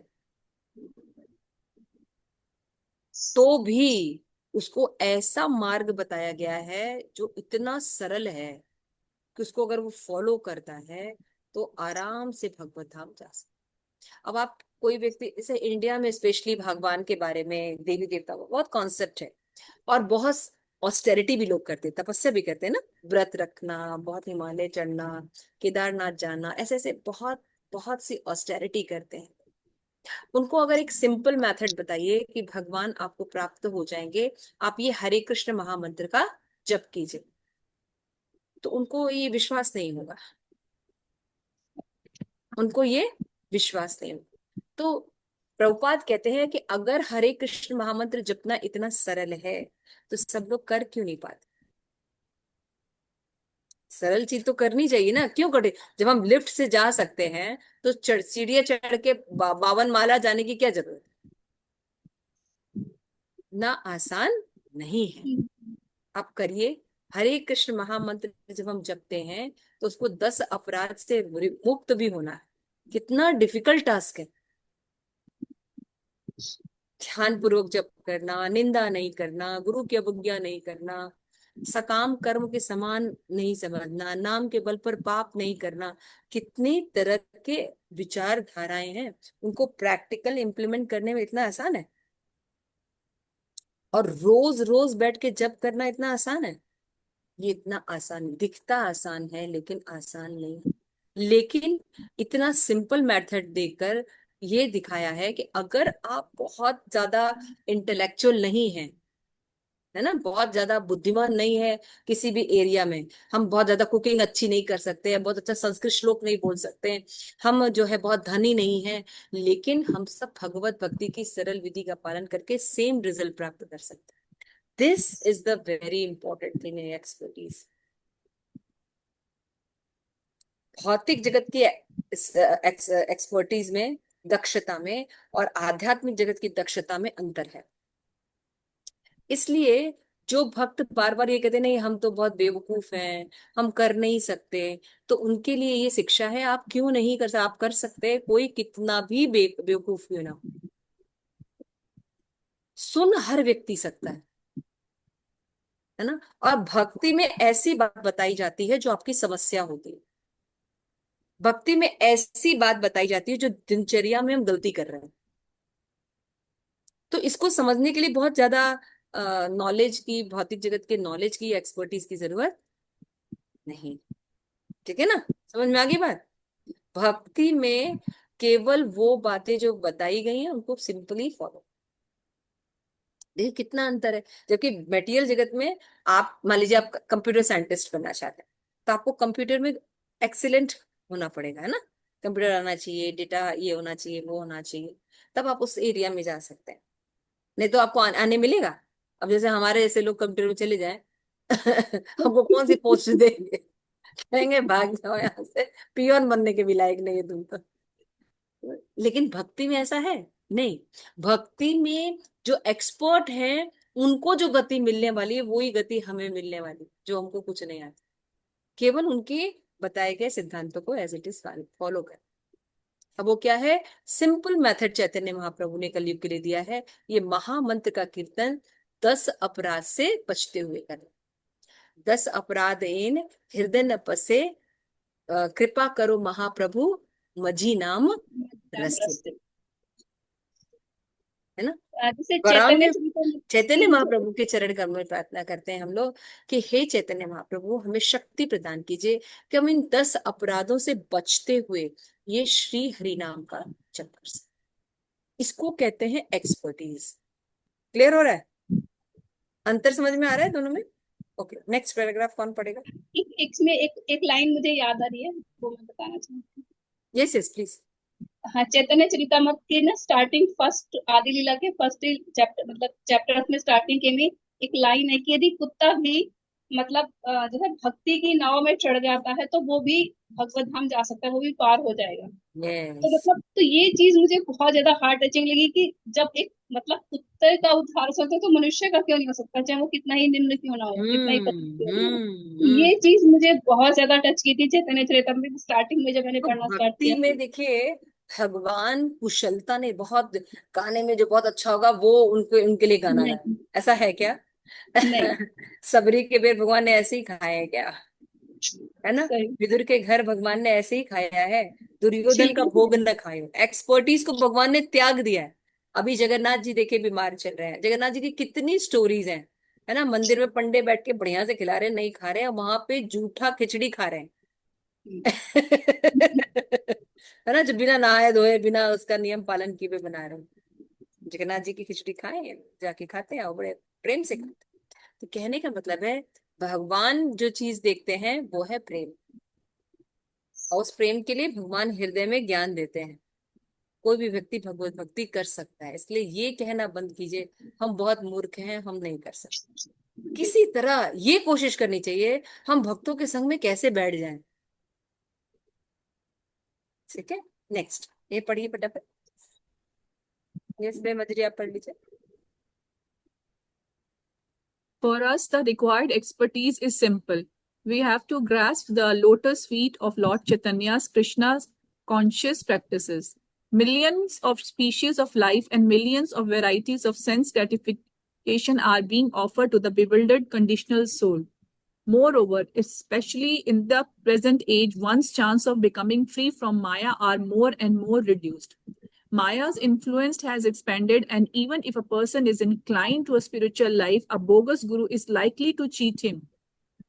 तो भी उसको ऐसा मार्ग बताया गया है जो इतना सरल है कि उसको अगर वो फॉलो करता है तो आराम से भगवत धाम जा सकता। अब आप कोई व्यक्ति, जैसे इंडिया में स्पेशली भगवान के बारे में, देवी देवता का बहुत कॉन्सेप्ट है और बहुत ऑस्टेरिटी भी लोग करते हैं, तपस्या भी करते हैं ना, व्रत रखना, बहुत हिमालय चढ़ना, केदारनाथ जाना, ऐसे ऐसे बहुत बहुत सी ऑस्टेरिटी करते हैं। उनको अगर एक सिंपल मेथड बताइए कि भगवान आपको प्राप्त हो जाएंगे, आप ये हरे कृष्ण महामंत्र का जप कीजिए, तो उनको ये विश्वास नहीं होगा, उनको ये विश्वास नहीं होगा। तो प्रभुपाद कहते हैं कि अगर हरे कृष्ण महामंत्र जपना इतना सरल है तो सब लोग कर क्यों नहीं पाते? सरल चीज तो करनी चाहिए ना, क्यों कठिन? जब हम लिफ्ट से जा सकते हैं तो सीढ़ियां चढ़ के 52 माला जाने की क्या जरूरत है? ना, आसान नहीं है। आप करिए, हरे कृष्ण महामंत्र जब हम जपते हैं तो उसको 10 अपराध से मुक्त भी होना है। कितना डिफिकल्ट टास्क है। ध्यान पूर्वक जप करना, निंदा नहीं करना, गुरु की अवज्ञा नहीं करना, सकाम कर्म के समान नहीं समझना, नाम के बल पर पाप नहीं करना। कितनी तरह के विचारधाराएं हैं, उनको प्रैक्टिकल इम्प्लीमेंट करने में इतना आसान है। और रोज रोज बैठ के जप करना इतना आसान है? ये इतना आसान दिखता आसान है लेकिन आसान नहीं है। लेकिन इतना सिंपल मेथड देकर ये दिखाया है कि अगर आप बहुत ज्यादा इंटेलेक्चुअल नहीं है, है ना, बहुत ज्यादा बुद्धिमान नहीं है किसी भी एरिया में, हम बहुत ज्यादा कुकिंग अच्छी नहीं कर सकते हैं, बहुत अच्छा संस्कृत श्लोक नहीं बोल सकते हैं, हम जो है बहुत धनी नहीं है, लेकिन हम सब भगवत भक्ति की सरल विधि का पालन करके सेम रिजल्ट प्राप्त कर सकते हैं। This is the very important thing in expertise. भौतिक जगत की एक्सपर्टीज में, दक्षता में, और आध्यात्मिक जगत की दक्षता में अंतर है। इसलिए जो भक्त बार बार ये कहते नहीं हम तो बहुत बेवकूफ हैं, हम कर नहीं सकते, तो उनके लिए ये शिक्षा है, आप क्यों नहीं कर सकते? आप कर सकते हैं, कोई कितना भी बेवकूफ क्यों ना हो। सुन हर व्यक्ति सकता है ना। और भक्ति में ऐसी बात बताई जाती है जो आपकी समस्या होती है, भक्ति में ऐसी बात बताई जाती है जो दिनचर्या में हम गलती कर रहे हैं। तो इसको समझने के लिए बहुत ज्यादा नॉलेज की, भौतिक जगत के नॉलेज की, एक्सपर्टीज की जरूरत नहीं। ठीक है ना, समझ में आ गई बात? भक्ति में केवल वो बातें जो बताई गई हैं उनको सिंपली फॉलो। देखिए कितना अंतर है। जबकि मटेरियल जगत में आप मान लीजिए आप कंप्यूटर साइंटिस्ट बनना चाहते हैं तो आपको कंप्यूटर में एक्सीलेंट होना पड़ेगा, है ना, कंप्यूटर आना चाहिए, डेटा ये होना चाहिए, वो होना चाहिए, तब आप उस एरिया में जा सकते हैं, नहीं तो आपको आने मिलेगा। अब जैसे हमारे ऐसे लोग कंप्यूटर में चले जाए हमको कौन सी पोस्ट देंगे? कहेंगे भाग जाओ यहाँ से, पियोन बनने के भी लायक नहीं है तुम तो। लेकिन भक्ति में ऐसा है नहीं। भक्ति में जो एक्सपर्ट हैं उनको जो गति मिलने वाली है वही गति हमें मिलने वाली, जो हमको कुछ नहीं आता, केवल उनके बताए गए सिद्धांतों को एज इट इज फॉलो कर। अब वो क्या है? सिंपल मेथड चैतन्य महाप्रभु ने कलयुग के लिए दिया है। ये महामंत्र का कीर्तन 10 अपराध से बचते हुए करें। 10 अपराध इन हृदय न पसे, कृपा करो महाप्रभु मजी नाम रस्ते। है ना। जैसे वराव चैतन्य में चरितमृत चैतन्य की महाप्रभु के चरण कमल में प्रार्थना करते हैं हम लोग कि हे चैतन्य महाप्रभु, हमें शक्ति प्रदान कीजिए कि हम इन 10 अपराधों से बचते हुए ये श्री हरि नाम का जप कर सकें। इसको कहते हैं एक्सपर्टीज। क्लियर हो रहा है? अंतर समझ में आ रहा है दोनों में? ओके, नेक्स्ट पैराग्राफ कौन पढ़ेगा? इसमें एक लाइन मुझे याद आ रही है, वो मैं बताना चाहूंगी। Yes yes please. हाँ, चैतन्य चरितमृत के ना स्टार्टिंग फर्स्ट आदि लीला के फर्स्ट चैप्टर, मतलब चैप्टर में स्टार्टिंग के में एक लाइन है कि यदि कुत्ता भी मतलब जो है भक्ति की नाव में चढ़ जाता है तो वो भी भगवत धाम जा सकता है, वो भी पार हो जाएगा। तो यस। मतलब तो ये चीज मुझे बहुत ज्यादा हार्ट टचिंग लगी कि जब एक मतलब कुत्ते का उद्धार हो सकता है तो मनुष्य का क्यों नहीं हो सकता, चाहे वो कितना ही निम्न क्यों ना हो, कितना ही पतित क्यों ना हो। ये चीज मुझे बहुत ज्यादा टच की थी चैतन्य चरितमृत स्टार्टिंग में जब मैंने तो पढ़ना स्टार्ट भक्ति किया में था। देखिए, भगवान कुशलता ने बहुत, गाने में जो बहुत अच्छा होगा वो उनके उनके लिए गाना गाया, नहीं, ऐसा है क्या? नहीं, सबरी के बेर भगवान ने ऐसे ही खाया है क्या? है ना। सही। विदुर के घर भगवान ने ऐसे ही खाया है। दुर्योधन का छिलके भोग न खायो, एक्सपर्टीज को भगवान ने त्याग दिया है। अभी जगन्नाथ जी देखे बीमार चल रहे हैं, जगन्नाथ जी की कितनी स्टोरीज हैं, है ना। मंदिर में पंडे बैठ के बढ़िया से खिला रहे हैं, नहीं खा रहे हैं, वहां पे जूठा खिचड़ी खा रहे हैं। है ना, जो बिना नहाए धोए, बिना उसका नियम पालन किए हुए बना रहे हैं। जगन्नाथ जी की खिचड़ी खाए, जाके खाते हैं और बड़े प्रेम से खाते हैं। तो कहने का मतलब है, भगवान जो चीज देखते हैं वो है प्रेम, और उस प्रेम के लिए भगवान हृदय में ज्ञान देते हैं। कोई भी व्यक्ति भगवत भक्ति कर सकता है, इसलिए ये कहना बंद कीजिए हम बहुत मूर्ख हैं, हम नहीं कर सकते। किसी तरह ये कोशिश करनी चाहिए हम भक्तों के संग में कैसे बैठ जाएं। ठीक है, नेक्स्ट ये पढ़िए फटाफट। यस मधुरी, आप पढ़ लीजिए। For us, the required expertise is simple. We have to grasp the lotus feet of Lord Chaitanya's Krishna's conscious practices. Millions of species of life and millions of varieties of sense gratification are being offered to the bewildered conditional soul. Moreover, especially in the present age, one's chance of becoming free from Maya are more and more reduced. Maya's influence has expanded, and even if a person is inclined to a spiritual life, a bogus guru is likely to cheat him.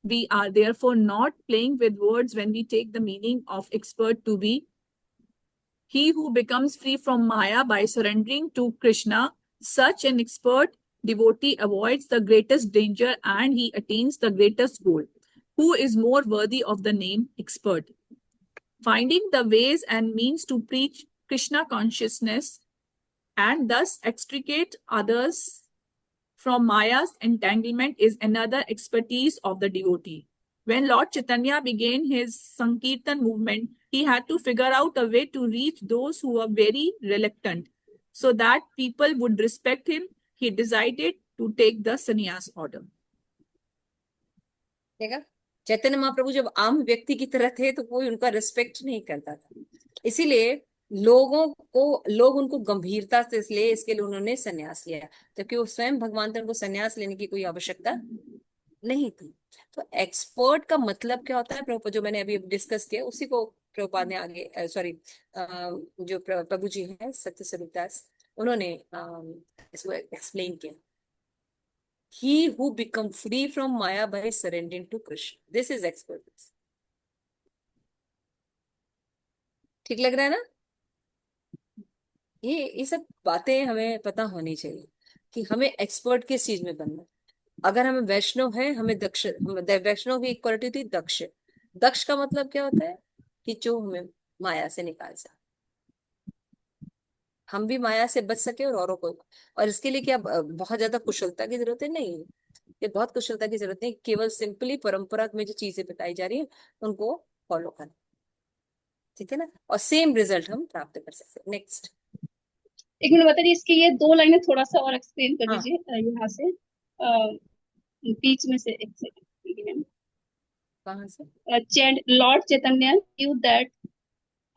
We are therefore not playing with words when we take the meaning of expert to be he who becomes free from Maya by surrendering to Krishna. Such an expert devotee avoids the greatest danger and he attains the greatest goal. Who is more worthy of the name expert? Finding the ways and means to preach Krishna consciousness and thus extricate others from Maya's entanglement is another expertise of the devotee. When Lord Chaitanya began his Sankirtan movement, he had to figure out a way to reach those who were very reluctant. So that people would respect him, he decided to take the sannyas order. देखा, चैतन्य महाप्रभु जब आम व्यक्ति की तरह थे तो कोई उनका रिस्पेक्ट नहीं करता था, इसीलिए लोग उनको गंभीरता से इसलिए इसके लिए उन्होंने संन्यास लिया, जबकि वो स्वयं भगवान थे, उनको संन्यास लेने की कोई आवश्यकता नहीं थी। तो एक्सपर्ट का मतलब क्या होता है, प्रभुपाद जो मैंने अभी डिस्कस किया उसी को प्रभुपाद ने आगे, सॉरी, जो प्रभु जी हैं सत्य स्वरूप दास, उन्होंने इसको एक्सप्लेन किया। He who become free from Maya by surrendering to Krishna. This is expertise. ठीक लग रहा है ना? ये सब बातें हमें पता होनी चाहिए कि हमें एक्सपर्ट किस चीज में बनना है। अगर हमें वैष्णव है, हमें वैष्णव की एक क्वालिटी थी दक्ष। दक्ष का मतलब क्या होता है कि जो हमें माया से निकाल सके, हम भी माया से बच सके और औरों को। और इसके लिए क्या बहुत ज्यादा कुशलता की जरूरत है? नहीं, ये बहुत कुशलता की जरूरत नहीं, केवल सिंपली परंपरा में जो चीजें बताई जा रही है उनको फॉलो करना। ठीक है ना, और सेम रिजल्ट हम प्राप्त कर सकते हैं। नेक्स्ट। एक मिनट बताइए, इसकी ये दो लाइनें थोड़ा सा और एक्सप्लेन कर हाँ, दीजिए यहाँ से, बीच में से एक सेकंड। कहाँ से? लॉर्ड चैतन्य न्यू दैट,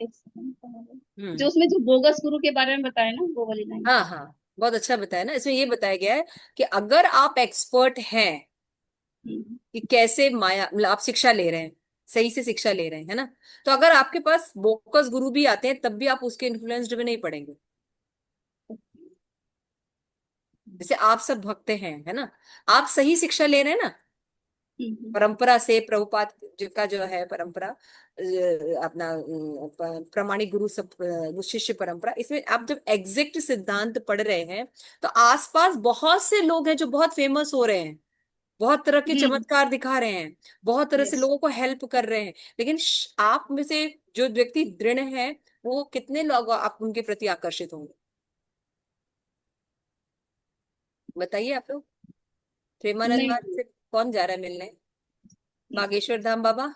जो उसमें जो बोगस गुरु के बारे में बताया ना, वो वाली लाइन। हाँ हाँ, बहुत अच्छा बताया ना। इसमें ये बताया गया है कि अगर आप एक्सपर्ट हैं कि कैसे माया, मतलब आप शिक्षा ले रहे हैं, सही से शिक्षा ले रहे हैं, है ना, तो अगर आपके पास बोकस गुरु भी आते हैं तब भी आप उसके इन्फ्लुएंस्ड में नहीं पड़ेंगे। जैसे आप सब भक्त हैं, है ना, आप सही शिक्षा ले रहे हैं ना हम्म, परंपरा से, प्रभुपाद का जो है परंपरा, अपना प्रामाणिक गुरु सब शिष्य परंपरा, इसमें आप जब एग्जैक्ट सिद्धांत पढ़ रहे हैं तो आसपास बहुत से लोग हैं जो बहुत फेमस हो रहे हैं, बहुत तरह के हम्म, चमत्कार दिखा रहे हैं, बहुत तरह से यस। लोगों को हेल्प कर रहे हैं, लेकिन आप में से जो व्यक्ति दृढ़ है वो कितने लोग आप उनके प्रति आकर्षित होंगे? बताइए आप लोग। प्रेमानंद नहीं, महाराज से कौन जा रहा है मिलने? बागेश्वर धाम बाबा।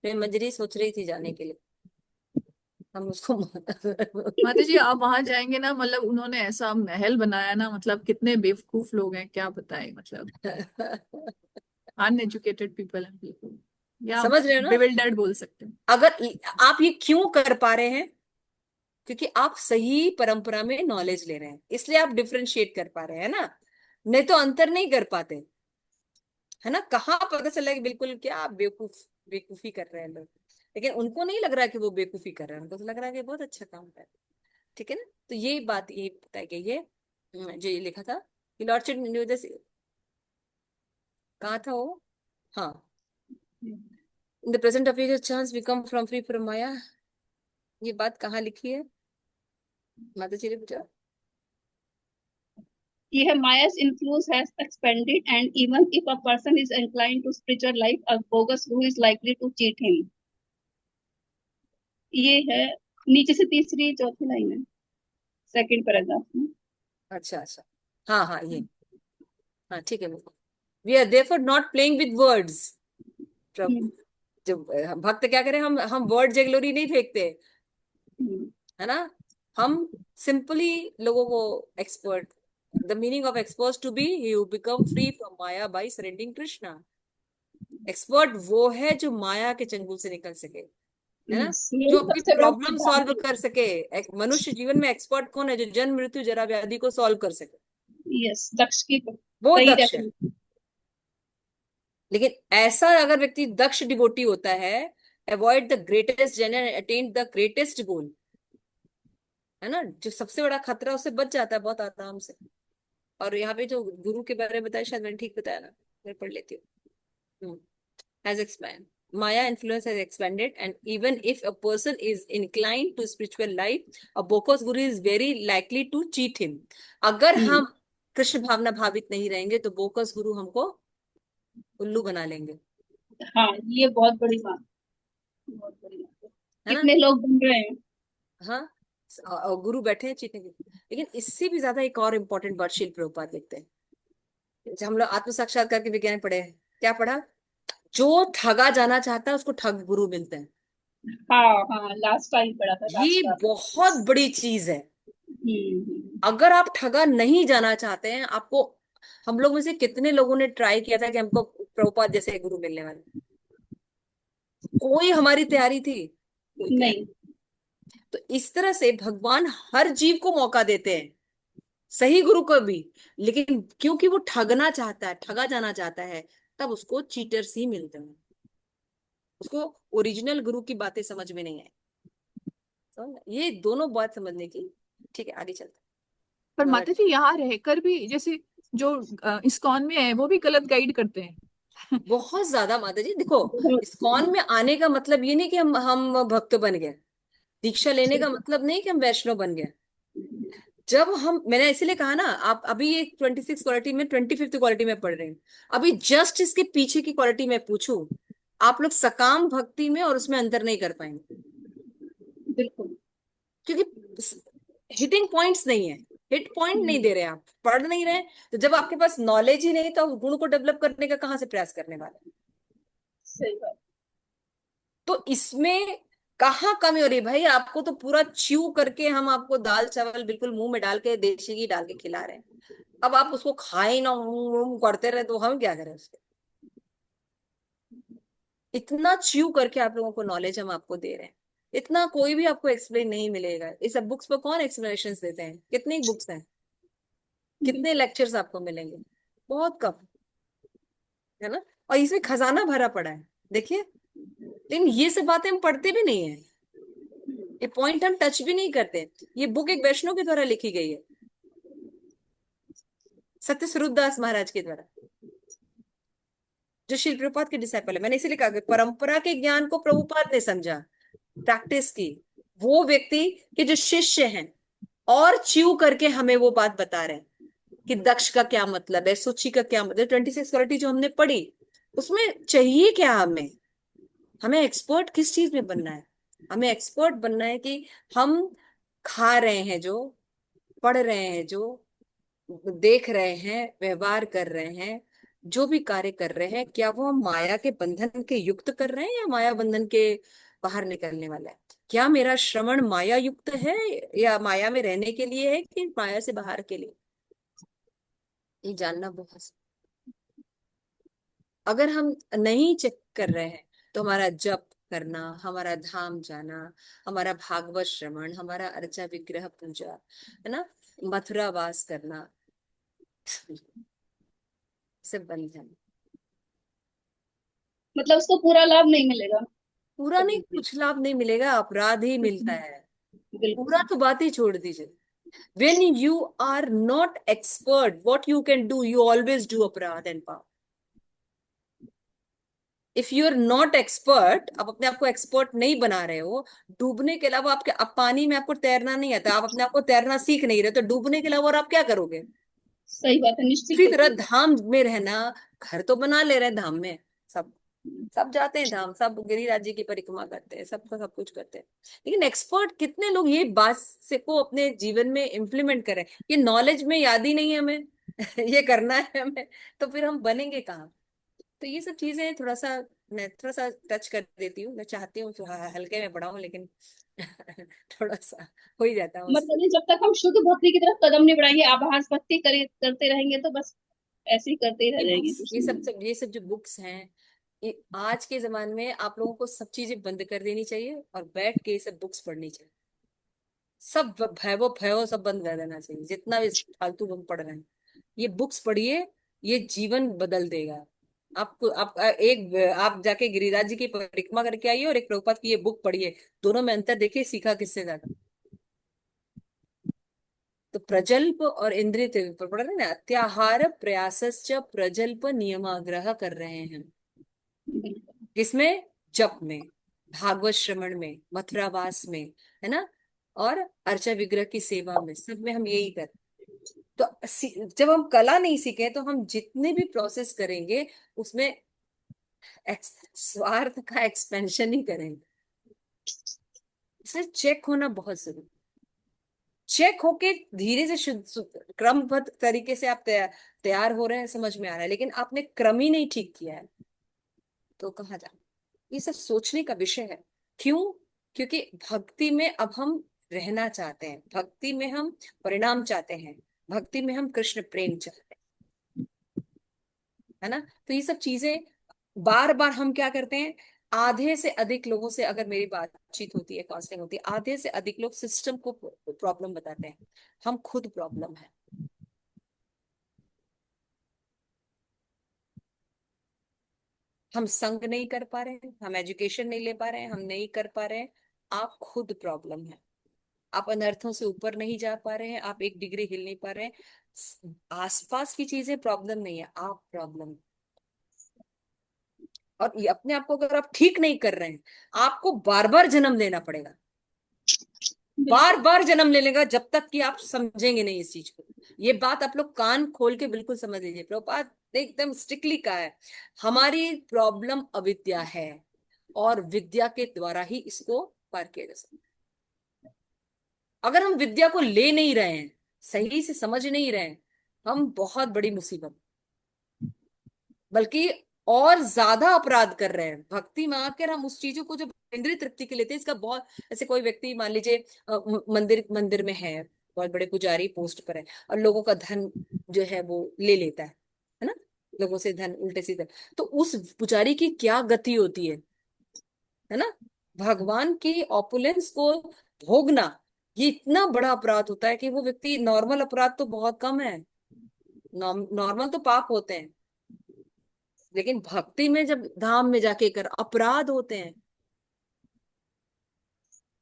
मैं मंजरी सोच रही थी जाने के लिए, हम उसको माता जी आप वहां जाएंगे ना, मतलब उन्होंने ऐसा महल बनाया ना, मतलब कितने बेवकूफ लोग हैं क्या बताएं, मतलब अनएजुकेटेड पीपल हैं बिल्कुल, या समझ रहे हो ना? बिविल्डर्ड बोल सकते हैं। अगर आप ये क्यों कर पा रहे हैं, क्योंकि आप सही परंपरा में नॉलेज ले रहे हैं, इसलिए आप डिफरेंशिएट कर पा रहे हैं ना, नहीं तो अंतर नहीं कर पाते, है ना। कहाँ पता चला कि बिल्कुल क्या आप बेवकूफी कर रहे हैं लोग, लेकिन उनको नहीं लग रहा कि वो बेवकूफी कर रहे हैं, उनको तो लग रहा है कि बहुत अच्छा काम कर रहे हैं। ठीक है ना, तो ये बात ये बताई गई है। जो ये लिखा था कि लॉर्ड न्यू दिस, कहाँ था वो? हाँ, in the present of chance we come from free from Maya, ये बात कहाँ लिखी है माता जी ने पूछा? ये है, Maya's influence has expanded, and even if a person is inclined to spiritual life, a bogus guru is likely to cheat him. ये है नीचे से तीसरी चौथी लाइन है, सेकंड पैराग्राफ में। अच्छा अच्छा, हाँ हाँ ये, हाँ ठीक है। We are therefore not playing with words. Hmm, जब भक्त क्या करें, हम वर्ड जगलोरी नहीं फेंकते, हम्म, है ना। हम सिंपली लोगों को expert, the meaning of expert to be you become free from Maya by surrendering Krishna. Expert वो है जो माया के चंगुल से निकल सके, है ना, yes, ये जो आपकी सबसे बड़ा प्रॉब्लम सिद्धांत सॉल्व है। कर सके। एक मनुष्य जीवन में एक्सपर्ट कौन है? जो जन्म मृत्यु जरा व्याधि को सॉल्व कर सके, यस, दक्ष की वो सही दक्ष है। डेफिनेशन। लेकिन ऐसा अगर व्यक्ति दक्ष डिवोटी होता है, avoid the greatest danger, attain the greatest goal, है ना, जो सबसे बड़ा खतरा उससे बच जाता है बहुत आराम से। और यहाँ पे जो गुरु के बारे में बताया, शायद मैंने ठीक बताया ना, मैं पढ़ लेती हूँ। has expanded. Maya influence has expanded, and even if a person is inclined to spiritual life, a bogus guru is very likely to cheat him. अगर हम्म, हम कृष्ण भावना भावित नहीं रहेंगे तो बोकस गुरु हमको उल्लू बना लेंगे, हाँ, ये बहुत बड़ी बात, बहुत बड़ी बात है। है ना। कितने लोग बन रहे हैं। हाँ, और गुरु बैठे हैं चीटने के लिए। लेकिन इससे भी ज्यादा एक और इम्पोर्टेंट वर्ड शिल प्रभुपाद लिखते हैं। जब हम लोग आत्म साक्षात्कार के विज्ञान पढ़े, क्या पढ़ा? जो ठगा जाना चाहता है उसको ठग गुरु मिलते हैं। हाँ, हाँ, लास्ट टाइम पढ़ा था, ये लास्ट बार। बहुत बड़ी चीज है। हम्म, अगर आप ठगा नहीं जाना चाहते हैं, आपको, हम लोग में से कितने लोगों ने ट्राई किया था कि हमको प्रभुपाद जैसे गुरु मिलने वाले, कोई हमारी तैयारी थी? कोई तैयारी। नहीं। तो इस तरह से भगवान हर जीव को मौका देते हैं, सही गुरु को भी, लेकिन क्योंकि वो ठगना चाहता है, ठगा जाना चाहता है, तब उसको चीटर्स ही मिलते हैं, उसको ओरिजिनल गुरु की बातें समझ में नहीं आई। ये दोनों बात समझने की। ठीक है, आगे चलते पर हैं। माता जी यहाँ रहकर भी जैसे जो इस्कॉन में है वो भी गलत गाइड करते हैं। बहुत ज्यादा माता जी देखो, बहुत। इस्कॉन में आने का मतलब ये नहीं कि हम भक्त बन गए, दीक्षा लेने का मतलब नहीं कि हम वैष्णव बन गए। जब हम, मैंने इसीलिए कहा ना, आप अभी ये 26 क्वालिटी में 25th क्वालिटी में पढ़ रहे हैं, अभी जस्ट इसके पीछे की क्वालिटी में पूछूं, आप लोग सकाम भक्ति में और उसमें अंतर नहीं कर पाएंगे, बिल्कुल। क्योंकि हिटिंग पॉइंट्स नहीं है, हिट पॉइंट नहीं दे रहे हैं, आप पढ़ नहीं रहे हैं। तो जब आपके पास नॉलेज ही नहीं, तो गुण को डेवलप करने का कहाँ से प्रयास करने वाले हैं? सही बात। तो इसमें कहाँ कमी हो रही है भाई? आपको तो पूरा च्यू करके हम आपको दाल चावल बिल्कुल मुंह में डाल के, देशी घी डाल के खिला रहे हैं, अब आप उसको खाए ना, करते रहे, तो हम क्या करें उसके? इतना च्यू करके आप लोगों को नॉलेज हम आपको दे रहे हैं, इतना कोई भी आपको एक्सप्लेन नहीं मिलेगा। इस सब बुक्स पर कौन एक्सप्लेनेशन देते हैं? कितनी बुक्स हैं, कितने बिल्कुल। लेक्चर्स आपको मिलेंगे? बहुत कम, है ना। और इसमें खजाना भरा पड़ा है, देखिए। लेकिन ये सब बातें हम पढ़ते भी नहीं है, ये पॉइंट हम टच भी नहीं करते। ये बुक एक वैष्णव के द्वारा लिखी गई है, सत्य स्वरूप दास महाराज के द्वारा, जो श्रील प्रभुपाद के डिसाइपल है। मैंने इसीलिए कहा कि परंपरा के ज्ञान को प्रभुपाद ने समझा, प्रैक्टिस की। वो व्यक्ति के जो शिष्य हैं और च्यू करके हमें वो बात बता रहे हैं कि दक्ष का क्या मतलब है, सूची का क्या मतलब, 26 क्वालिटी जो हमने पढ़ी उसमें चाहिए क्या हमें। हमें एक्सपर्ट किस चीज में बनना है? हमें एक्सपर्ट बनना है कि हम खा रहे हैं जो, पढ़ रहे हैं जो, देख रहे हैं, व्यवहार कर रहे हैं, जो भी कार्य कर रहे हैं, क्या वो हम माया के बंधन के युक्त कर रहे हैं या माया बंधन के बाहर निकलने वाला है? क्या मेरा श्रवण माया युक्त है या माया में रहने के लिए है कि माया से बाहर के लिए? ये जानना बहुत। अगर हम नहीं चेक कर रहे हैं तो हमारा जप करना, हमारा धाम जाना, हमारा भागवत श्रवण, हमारा अर्चा विग्रह पूजा, है ना, मथुरा वास करना, सब बंद है। मतलब उसको पूरा लाभ नहीं मिलेगा। पूरा नहीं, कुछ लाभ नहीं मिलेगा, अपराध ही मिलता है। पूरा बिल्कुल तो बात ही छोड़ दीजिए। when you are not expert, what you can do, you always do अपराध एंड पाप। If you are not expert, आप अपने आप को एक्सपर्ट नहीं बना रहे हो, डूबने के अलावा आपके, अब पानी में आपको तैरना नहीं आता, आप अपने आप को तैरना सीख नहीं रहे, तो डूबने के अलावा और आप क्या करोगे? सही बात है, निश्चित इसी रूप तरह से। धाम में रहना, घर तो बना ले रहे हैं धाम में, सब सब जाते हैं धाम, सब गिरिराज जी की परिक्रमा करते हैं, सबका सब कुछ करते हैं, लेकिन एक्सपर्ट कितने लोग ये बात से को अपने जीवन में इम्प्लीमेंट करें? ये नॉलेज में याद ही नहीं है हमें ये करना है हमें, तो फिर हम बनेंगे कहाँ? तो ये सब चीजें थोड़ा सा मैं थोड़ा सा टच कर देती हूँ, मैं चाहती हूँ थोड़ा हल्के में पढ़ाऊँ, लेकिन थोड़ा सा हो ही जाता है मुझसे। मतलब ये जब तक हम शुद्ध भक्ति की तरफ कदम नहीं बढ़ाएंगे, आभास भक्ति करते रहेंगे तो बस ऐसे ही करते ही रह ये जाएंगे, बुक्स, कुछ नहीं होगा। ये सब जो बुक्स हैं, ये आज के जमाने में आप लोगों को सब चीजें बंद कर देनी चाहिए और बैठ के ये सब बुक्स पढ़नी चाहिए। सब भैव सब बंद कर देना चाहिए, जितना भी फालतू हम पढ़ रहे हैं। ये बुक्स पढ़िए, ये जीवन बदल देगा आपको। आप जाके गिरिराज जी की परिक्रमा करके आइए और एक प्रभुपाद की ये बुक पढ़िए, दोनों में अंतर देखिए, सीखा किससे ज्यादा। तो प्रजल्प और इंद्रिय पर पढ़ रहे हैं ना, अत्याहार प्रयासश्च प्रजल्प नियमाग्रह कर रहे हैं। बिल्कुल। किसमें? जप में, भागवत श्रवण में, मथुरावास में, है ना, और अर्चा विग्रह की सेवा में, सब में हम यही कर। तो जब हम कला नहीं सीखे तो हम जितने भी प्रोसेस करेंगे उसमें स्वार्थ का एक्सपेंशन ही करेंगे। इसलिए चेक होना बहुत जरूरी। चेक होके धीरे से क्रमबद्ध तरीके से आप तैयार हो रहे हैं, समझ में आ रहा है, लेकिन आपने क्रम ही नहीं ठीक किया है तो कहाँ जाए? ये सब सोचने का विषय है। क्यों? क्योंकि भक्ति में अब हम रहना चाहते हैं, भक्ति में हम परिणाम चाहते हैं, भक्ति में हम कृष्ण प्रेम चाहते हैं, है ना। तो ये सब चीजें बार बार हम क्या करते हैं, आधे से अधिक लोगों से अगर मेरी बातचीत होती है, काउंसलिंग होती है, आधे से अधिक लोग सिस्टम को प्रॉब्लम बताते हैं, हम खुद प्रॉब्लम है। हम संग नहीं कर पा रहे हैं, हम एजुकेशन नहीं ले पा रहे हैं, हम नहीं कर पा रहे हैं, आप खुद प्रॉब्लम है। आप अनर्थों से ऊपर नहीं जा पा रहे हैं, आप एक डिग्री हिल नहीं पा रहे हैं। आसपास की चीजें प्रॉब्लम नहीं है, आप प्रॉब्लम। और ये अपने आप को अगर आप ठीक नहीं कर रहे हैं, आपको बार बार जन्म लेना पड़ेगा, बार बिल्कुल बार जन्म ले लेगा, जब तक कि आप समझेंगे नहीं इस चीज को। ये बात आप लोग कान खोल के बिल्कुल समझ लीजिए, प्रभुपाद ने एकदम स्ट्रिक्टली कहा है, हमारी प्रॉब्लम अविद्या है और विद्या के द्वारा ही इसको पार किया जा सकता है। अगर हम विद्या को ले नहीं रहे हैं, सही से समझ नहीं रहे हैं, हम बहुत बड़ी मुसीबत, बल्कि और ज्यादा अपराध कर रहे हैं। भक्ति में आकर हम उस चीजों को जो इंद्रिय तृप्ति के लेते हैं, इसका बहुत, ऐसे कोई व्यक्ति मान लीजिए मंदिर मंदिर में है, बहुत बड़े पुजारी पोस्ट पर है, और लोगों का धन जो है वो ले लेता है ना, लोगों से धन उल्टे सीधे, तो उस पुजारी की क्या गति होती है ना। भगवान की ऑपुलेंस को भोगना, ये इतना बड़ा अपराध होता है कि वो व्यक्ति, नॉर्मल अपराध तो बहुत कम है, नॉर्मल तो पाप होते हैं, लेकिन भक्ति में जब धाम में जाके कर अपराध होते हैं,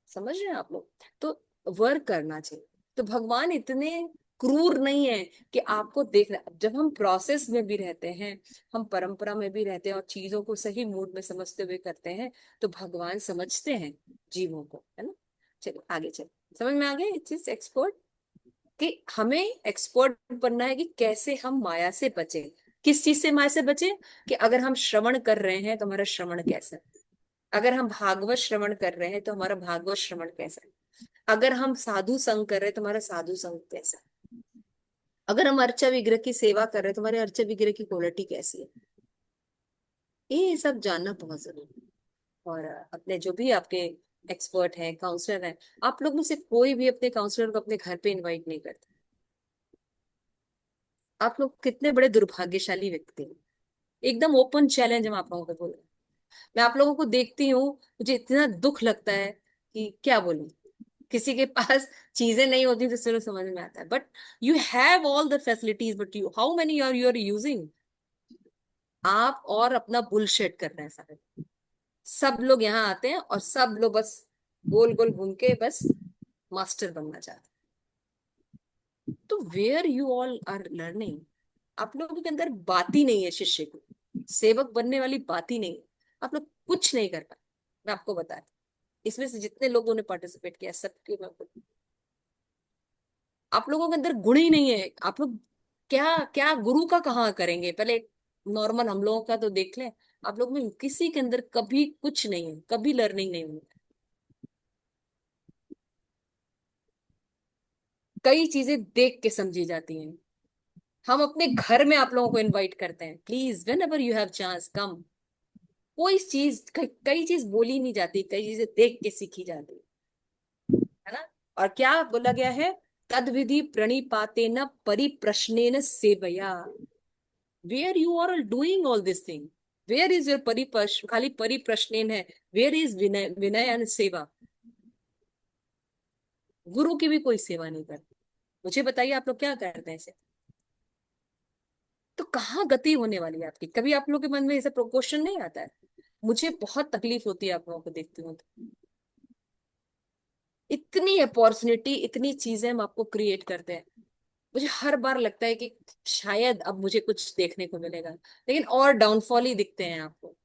समझ रहे हैं आप लोग। तो वर्क करना चाहिए। तो भगवान इतने क्रूर नहीं है कि आपको देखना। जब हम प्रोसेस में भी रहते हैं, हम परंपरा में भी रहते हैं और चीजों को सही मूड में समझते हुए करते हैं, तो भगवान समझते हैं जीवों को, है ना। चलिए आगे चलिए, समझ में आ गया इस चीज एक्सपर्ट कि हमें एक्सपर्ट बनना है कि कैसे हम माया से बचे। किस चीज से माया से बचे? कि अगर हम श्रवण कर रहे हैं तो हमारा श्रवण कैसा है, अगर हम भागवत श्रवण कर रहे हैं तो हमारा भागवत श्रवण कैसा है, अगर हम साधु संग कर रहे हैं तो हमारा साधु संग कैसा है, अगर हम अर्चा विग्रह की सेवा कर रहे हैं तो हमारे अर्चा विग्रह की क्वालिटी कैसी है। ये सब जानना बहुत जरूरी है। और अपने जो भी आपके एक्सपर्ट हैं, काउंसलर हैं, आप लोग में से कोई भी अपने काउंसलर को अपने घर पे इनवाइट नहीं करता। आप लोग कितने बड़े दुर्भाग्यशाली व्यक्ति हैं। एकदम ओपन चैलेंज हम आप लोगों को बोल रहे हैं। मैं आप लोगों को देखती हूँ, मुझे इतना दुख लगता है कि क्या बोलूं। किसी के पास चीजें नहीं होती तो चलो समझ में आता है, but you have all the facilities, but you how many you are using. आप और अपना बुलशिट कर रहे हैं सारे। सब लोग यहाँ आते हैं और सब लोग बस गोल गोल घूम के बस मास्टर बनना चाहते हैं। तो where you all are learning? आप लोगों के अंदर बात ही नहीं है, शिष्य को सेवक बनने वाली बात ही नहीं है। आप लोग कुछ नहीं कर पाए। मैं आपको बता रही, इसमें से जितने लोगों ने पार्टिसिपेट किया सबके मैं आप लोगों के अंदर गुण ही नहीं है। आप लोग क्या क्या गुरु का कहाँ करेंगे? पहले नॉर्मल हम लोगों का तो देख लें। आप लोग में किसी के अंदर कभी कुछ नहीं है, कभी लर्निंग नहीं हुई। कई चीजें देख के समझी जाती हैं। हम अपने घर में आप लोगों को इनवाइट करते हैं, please whenever you have chance come. कोई चीज कई चीज बोली नहीं जाती, कई चीजें देख के सीखी जाती है ना। और क्या बोला गया है? तद विधि प्रणिपातेन परिप्रश्नेन सेवया। Where you are doing all this thing, where is your परिप्रश्न? खाली परिप्रश्नेन है, वेयर इज विनय, विनय एंड सेवा? गुरु की भी कोई सेवा नहीं करती। मुझे बताइए आप लोग क्या करते हैं इसे? तो कहाँ गति होने वाली है आपकी? कभी आप लोगों के मन में ऐसा क्वेश्चन नहीं आता है? मुझे बहुत तकलीफ होती है आप लोगों को देखती हूँ तो। इतनी अपॉर्चुनिटी, इतनी चीजें हम आपको क्रिएट करते हैं, मुझे हर बार लगता है कि शायद अब मुझे कुछ देखने को मिलेगा, लेकिन और डाउनफॉल ही दिखते हैं आपको।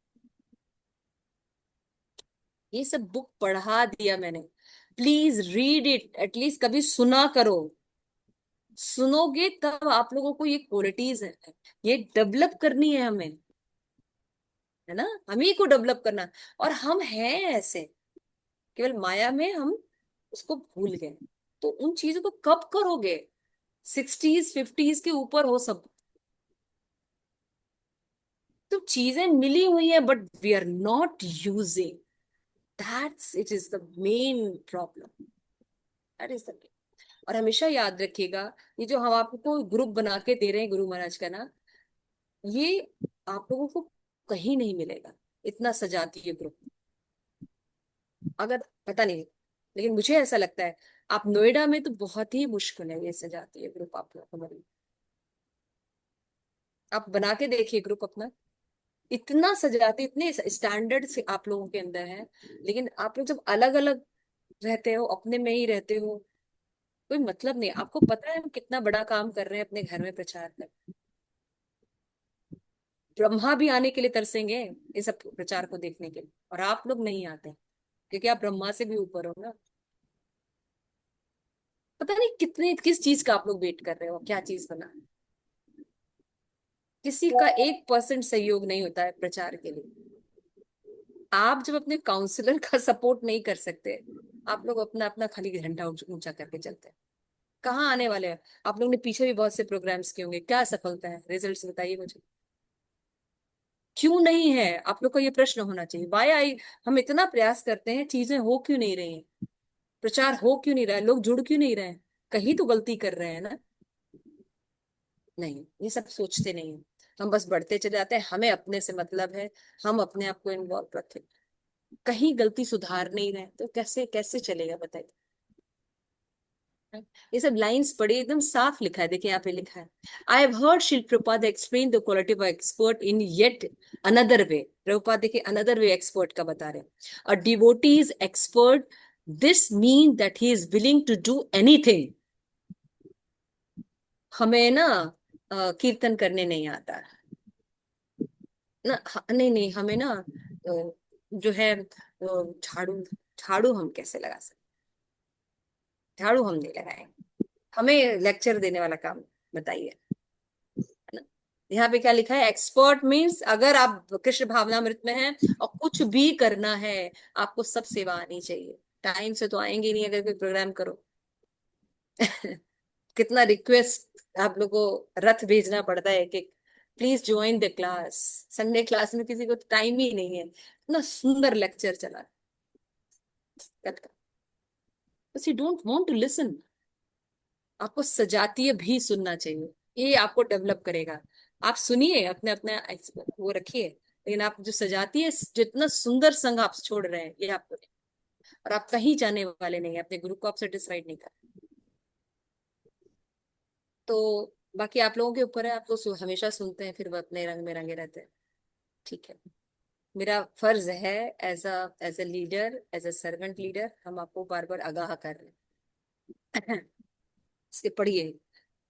ये सब बुक पढ़ा दिया मैंने, प्लीज रीड इट, एटलीस्ट कभी सुना करो। सुनोगे तब आप लोगों को ये क्वालिटीज है, ये डेवलप करनी है हमें, है ना। हम ही को डेवलप करना। और हम हैं ऐसे, केवल माया में हम उसको भूल गए। तो उन चीजों को कब करोगे? 60s 50s के ऊपर हो सब। तो चीजें मिली हुई है but we are not using, that's it is the main problem, that is the. और हमेशा याद रखिएगा, ये जो हम आपको ग्रुप बना के दे रहे हैं गुरु महाराज का ना, ये आप लोगों को कहीं नहीं मिलेगा। इतना सजाती है ग्रुप, अगर पता नहीं, लेकिन मुझे ऐसा लगता है आप नोएडा में तो बहुत ही मुश्किल है ये सजाती है ग्रुप आप लोगों को। आप बना के देखिए ग्रुप अपना, इतना सजाते, इतने स्टैंडर्ड से आप लोगों के अंदर है। लेकिन आप लोग जब अलग अलग रहते हो, अपने में ही रहते हो, कोई मतलब नहीं। आपको पता है हम कितना बड़ा काम कर रहे हैं अपने घर में प्रचार कर। ब्रह्मा भी आने के लिए तरसेंगे इस सब प्रचार को देखने के लिए, और आप लोग नहीं आते क्योंकि आप ब्रह्मा से भी ऊपर हो ना। पता नहीं कितने किस चीज का आप लोग वेट कर रहे हो, क्या चीज बना। किसी का 1% सहयोग नहीं होता है प्रचार के लिए। आप जब अपने काउंसलर का सपोर्ट नहीं कर सकते, आप लोग अपना अपना खाली झंडा ऊंचा करके चलते हैं, कहाँ आने वाले हैं? आप लोग ने पीछे भी बहुत से प्रोग्राम्स किए होंगे, क्या सफलता है, रिजल्ट्स बताइए मुझे। क्यों नहीं है? आप लोग को ये प्रश्न होना चाहिए, वाई आई। हम इतना प्रयास करते हैं, चीजें हो क्यों नहीं रही हैं? प्रचार हो क्यों नहीं रहा है? लोग जुड़ क्यों नहीं रहे हैं? कहीं तो गलती कर रहे हैं ना। नहीं, ये सब सोचते नहीं है। हम बस बढ़ते चले जाते हैं, हमें अपने से मतलब है, हम अपने आप को इन्वॉल्व रखें। कहीं गलती सुधार नहीं रहे तो कैसे कैसे चलेगा बताइए। ये सब लाइंस पढ़ी, एकदम साफ लिखा है, देखिए यहाँ पे लिखा है, आई have heard Srila Prabhupada explain the quality of expert in yet another way. Prabhupada देखिए अनदर वे एक्सपर्ट का बता रहे हैं। A devotee is expert, this mean that he is willing to do anything. हमें ना कीर्तन करने नहीं आता ना। नहीं नहीं, हमें ना जो है झाड़ू झाड़ू हम कैसे लगा सकते, झाड़ू हम नहीं लगाएंगे। हमें लेक्चर देने वाला काम बताइए, है ना। यहाँ पे क्या लिखा है, एक्सपर्ट मीन्स अगर आप कृष्ण भावनामृत में हैं और कुछ भी करना है, आपको सब सेवा आनी चाहिए। टाइम से तो आएंगे नहीं अगर कोई प्रोग्राम करो। कितना रिक्वेस्ट आप लोग को रथ भेजना पड़ता है कि please join the class. Sunday class में किसी को टाइम ही नहीं है, इतना सुंदर लेक्चर चला, बस you don't want to listen. आपको सजातीय भी सुनना चाहिए, ये आपको डेवलप करेगा। आप सुनिए, अपने अपने वो रखिए, लेकिन आप जो सजातीय, जितना सुंदर संग आप छोड़ रहे हैं ये आपको नहीं। और आप कहीं जाने वाले नहीं है, अपने ग्रुप को आप सेटिस्फाइड नहीं कर। तो बाकी आप लोगों के ऊपर है, आप तो हमेशा सुनते हैं फिर वो अपने रंग में रंगे रहते हैं। ठीक है, मेरा फर्ज है as a leader, as a servant leader, हम आपको बार बार आगाह कर रहे हैं। इसके पढ़िए,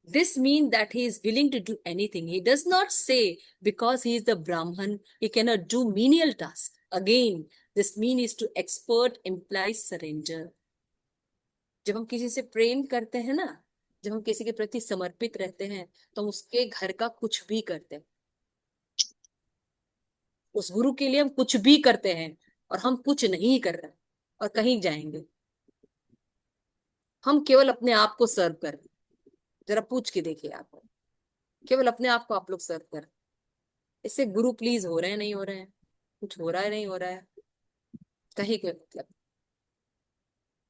this means that he is willing to do anything. He does not say because he is the Brahman he cannot do menial tasks. Again, this mean is to expert implies surrender. जब हम किसी से प्रेम करते हैं ना, जब हम किसी के प्रति समर्पित रहते हैं, तो हम उसके घर का कुछ भी करते हैं। उस गुरु के लिए हम कुछ भी करते हैं, और हम कुछ नहीं कर रहे और कहीं जाएंगे। हम केवल अपने आप को सर्व कर रहे हैं। जरा पूछ के देखिए, आप केवल अपने आप को आप लोग सर्व कर, इससे गुरु प्लीज हो रहे हैं नहीं हो रहे हैं, कुछ हो रहा है नहीं हो रहा है, कहीं कोई मतलब।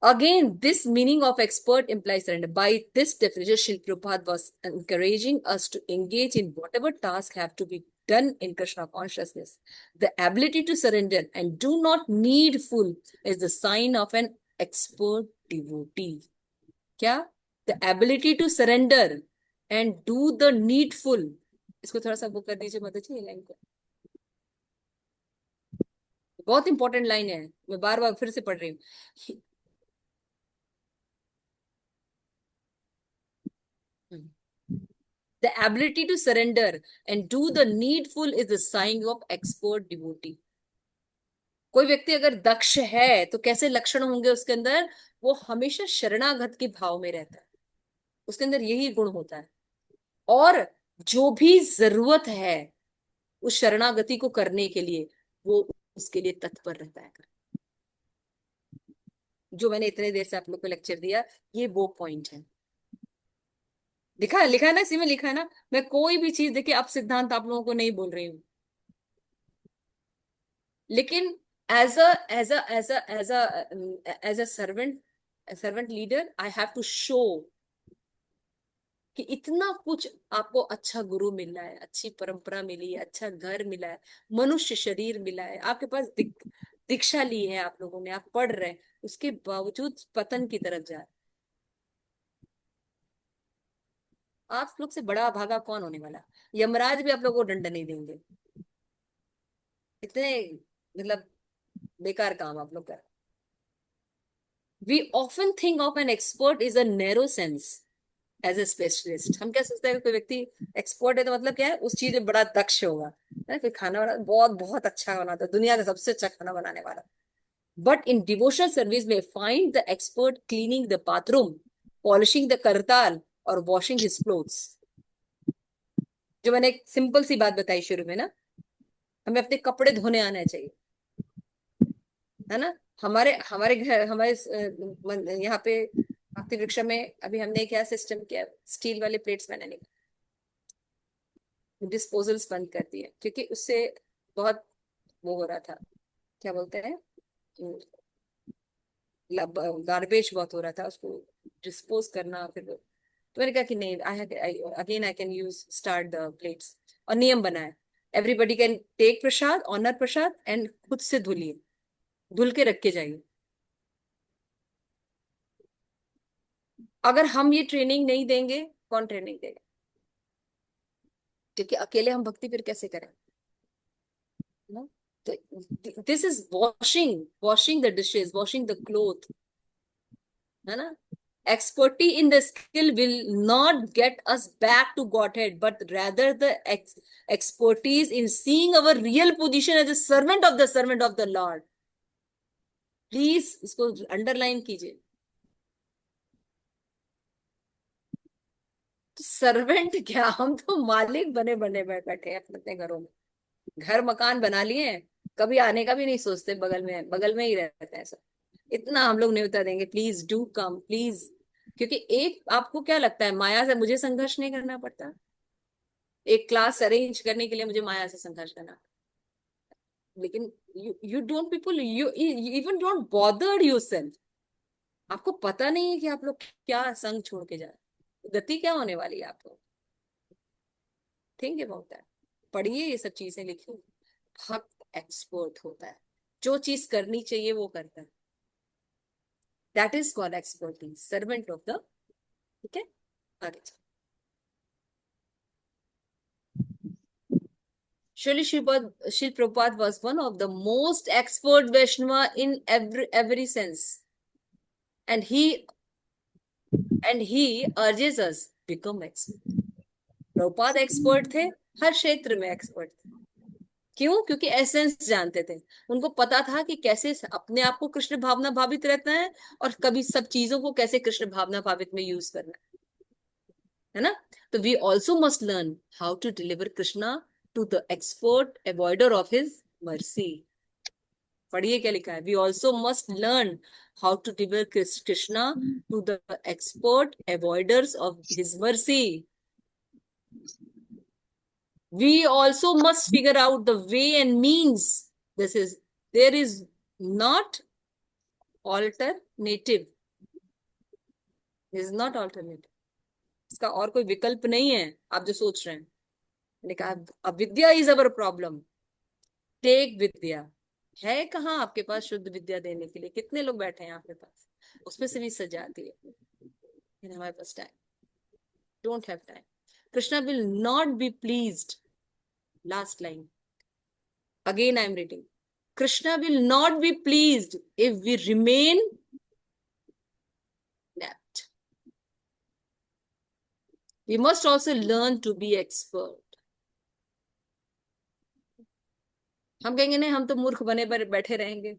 Again, this meaning of expert implies surrender. By this definition, Srila Prabhupada was encouraging us to engage in whatever tasks have to be done in Krishna consciousness. The ability to surrender and do not needful is the sign of an expert devotee. क्या? The ability to surrender and do the needful. इसको थोड़ा सा वो कर दीजिए मदद जी, ये line को। बहुत इंपॉर्टेंट लाइन है, मैं बार बार फिर से पढ़ रही हूँ। The ability to surrender and do the needful is the sign of expert devotee. कोई व्यक्ति अगर दक्ष है तो कैसे लक्षण होंगे उसके अंदर? वो हमेशा शरणागत के भाव में रहता है, उसके अंदर यही गुण होता है। और जो भी जरूरत है उस शरणागति को करने के लिए, वो उसके लिए तत्पर रहता है। जो मैंने इतने देर से आप लोग को लेक्चर दिया, ये वो पॉइंट है। लिखा है ना, इसी में लिखा है ना। मैं कोई भी चीज देखिए, अब सिद्धांत आप लोगों को नहीं बोल रही हूँ, लेकिन as a as a as a as a as a servant leader I have to show कि इतना कुछ आपको अच्छा गुरु मिला है, अच्छी परंपरा मिली है, अच्छा घर मिला है, मनुष्य शरीर मिला है, आपके पास दीक्षा ली है आप लोगों ने, आप पढ़ रहे हैं, उसके बावजूद पतन की तरफ जा रहे हैं। आप लोग से बड़ा भागा कौन होने वाला? यमराज भी आप लोगों को दंड नहीं देंगे। इतने मतलब बेकार काम आप लोग कर। We often think of an expert is a narrow sense as a specialist. हम क्या सोचते हैं कि कोई व्यक्ति एक्सपर्ट है तो मतलब क्या है, उस चीज में बड़ा दक्ष होगा, है कोई खाना वाला बहुत बहुत अच्छा बनाता है, दुनिया का सबसे अच्छा खाना बनाने वाला। But in devotional service may find the expert cleaning the bathroom, polishing the kartal और washing his clothes. जो मैंने एक सिंपल सी बात बताई शुरू में ना, हमें अपने कपड़े धोने आना चाहिए, है ना। हमारे हमारे घर, हमारे यहाँ पे भक्ति वृक्ष में अभी हमने क्या सिस्टम किया, स्टील वाले प्लेट्स मैंने नहीं, डिस्पोजल्स बंद कर दिए, क्योंकि उससे बहुत वो हो रहा था, क्या बोलते हैं, गार्बेज बहुत हो रहा था, उसको डिस्पोज करना। फिर तो मैंने कहा कि नहीं, again I can use start the plates. और नियम बना है, everybody can take prasad, honour prasad and खुद से धुलिए, धुल के रख के जाइए। अगर हम ये ट्रेनिंग नहीं देंगे, कौन ट्रेनिंग देगा? क्योंकि अकेले हम भक्ति फिर कैसे करें ना। तो this is washing the dishes, washing the cloth, है ना। Expertise in the skill will not get us back to Godhead, but rather the expertise in seeing our real position as a servant of the Lord. Please इसको underline कीजिए। Servant क्या, हम तो मालिक बने बने बैठे हैं अपने घरों में, घर मकान बना लिए हैं, कभी आने का भी नहीं सोचते, बगल में ही रहते हैं सब। इतना हम लोग न्योता देंगे, प्लीज डू कम प्लीज। क्योंकि एक आपको क्या लगता है, माया से मुझे संघर्ष नहीं करना पड़ता? एक क्लास अरेंज करने के लिए मुझे माया से संघर्ष करना, लेकिन you don't people, you even don't bothered yourself. आपको पता नहीं है कि आप लोग क्या संग छोड़ के जा रहे हैं, गति क्या होने वाली है आपको। थिंक अबाउट दैट, पढ़िए ये सब चीजें, लिखिए। भक्त एक्सपर्ट होता है, जो चीज करनी चाहिए वो करता है। That is called expertise, servant of the. ठीक है, आगे चलो। Srila Prabhupada was one of the most expert Vaishnava in every sense, and he urges us become expert. Prabhupada expert थे, हर क्षेत्र में एक्सपर्ट थे। क्यों? क्योंकि एसेंस जानते थे, उनको पता था कि कैसे अपने आप को कृष्ण भावना भावित रहना है, और कभी सब चीजों को कैसे कृष्ण भावना भावित में यूज करना है ना। तो we also must learn how to deliver Krishna to the expert avoider of his mercy. पढ़िए क्या लिखा है, we also must learn how to deliver Krishna to the expert avoiders of his mercy. We also must figure out the way and means. There is not alternative. There is not alternative. इसका और कोई विकल्प नहीं है, आप जो सोच रहे हैं। मैंने कहा अविद्या इज अवर प्रॉब्लम, टेक विद्या। है कहाँ आपके पास शुद्ध विद्या देने के लिए? कितने लोग बैठे हैं आपके पास? उसमें से भी सजाती है, हमारे पास time, don't have time. Krishna will not be pleased. Last line. Again I am reading. Krishna will not be pleased if we remain inept. We must also learn to be expert. हम कहेंगे नहीं, हम तो मूर्ख बने बैठे रहेंगे।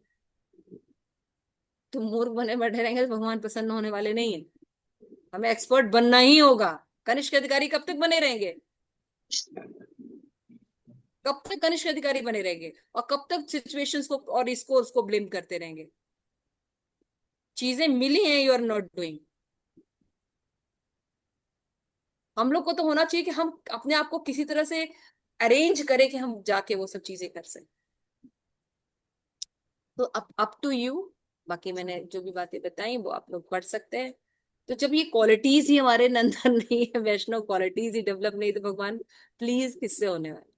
तो मूर्ख बने बैठे रहेंगे तो भगवान प्रसन्न होने वाले नहीं है, हमें एक्सपर्ट बनना ही होगा। कनिष्ठ अधिकारी कब तक बने रहेंगे? कब तक कनिष्ठ अधिकारी बने रहेंगे? और कब तक सिचुएशंस को और इसको उसको ब्लेम करते रहेंगे? चीजें मिली हैं, यू आर नॉट डूइंग। हम लोग को तो होना चाहिए कि हम अपने आप को किसी तरह से अरेंज करें कि हम जाके वो सब चीजें कर सकें। तो अप टू यू। बाकी मैंने जो भी बातें बताई वो आप लोग पढ़ सकते हैं। तो जब ये क्वालिटीज ही हमारे अंदर नहीं है, वैष्णव क्वालिटीज ही डेवलप नहीं, तो भगवान प्लीज किससे होने वाले,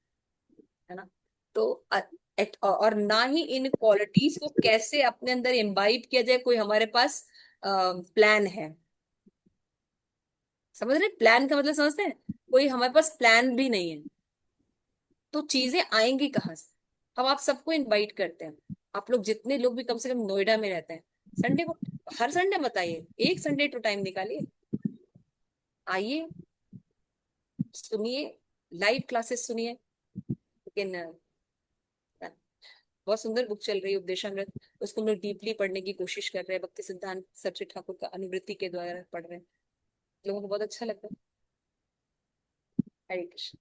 है ना। तो और ना ही इन क्वालिटीज को कैसे अपने अंदर इम्बाइब किया जाए, कोई हमारे पास प्लान है। समझ रहे? प्लान का मतलब समझते हैं? कोई हमारे पास प्लान भी नहीं है, तो चीजें आएंगी कहाँ से? हम आप सबको इनवाइट करते हैं, आप लोग जितने लोग भी कम से कम नोएडा में रहते हैं, संडे को, हर संडे बताइए, एक संडे टू टाइम निकालिए, आइए, सुनिए, लाइव क्लासेस सुनिए। लेकिन बहुत सुंदर बुक चल रही है उपदेशामृत, उसको हम लोग डीपली पढ़ने की कोशिश कर रहे हैं, भक्ति सिद्धांत सरस्वती ठाकुर का अनुवृत्ति के द्वारा पढ़ रहे हैं, लोगों को बहुत अच्छा लगता है। हरे कृष्ण।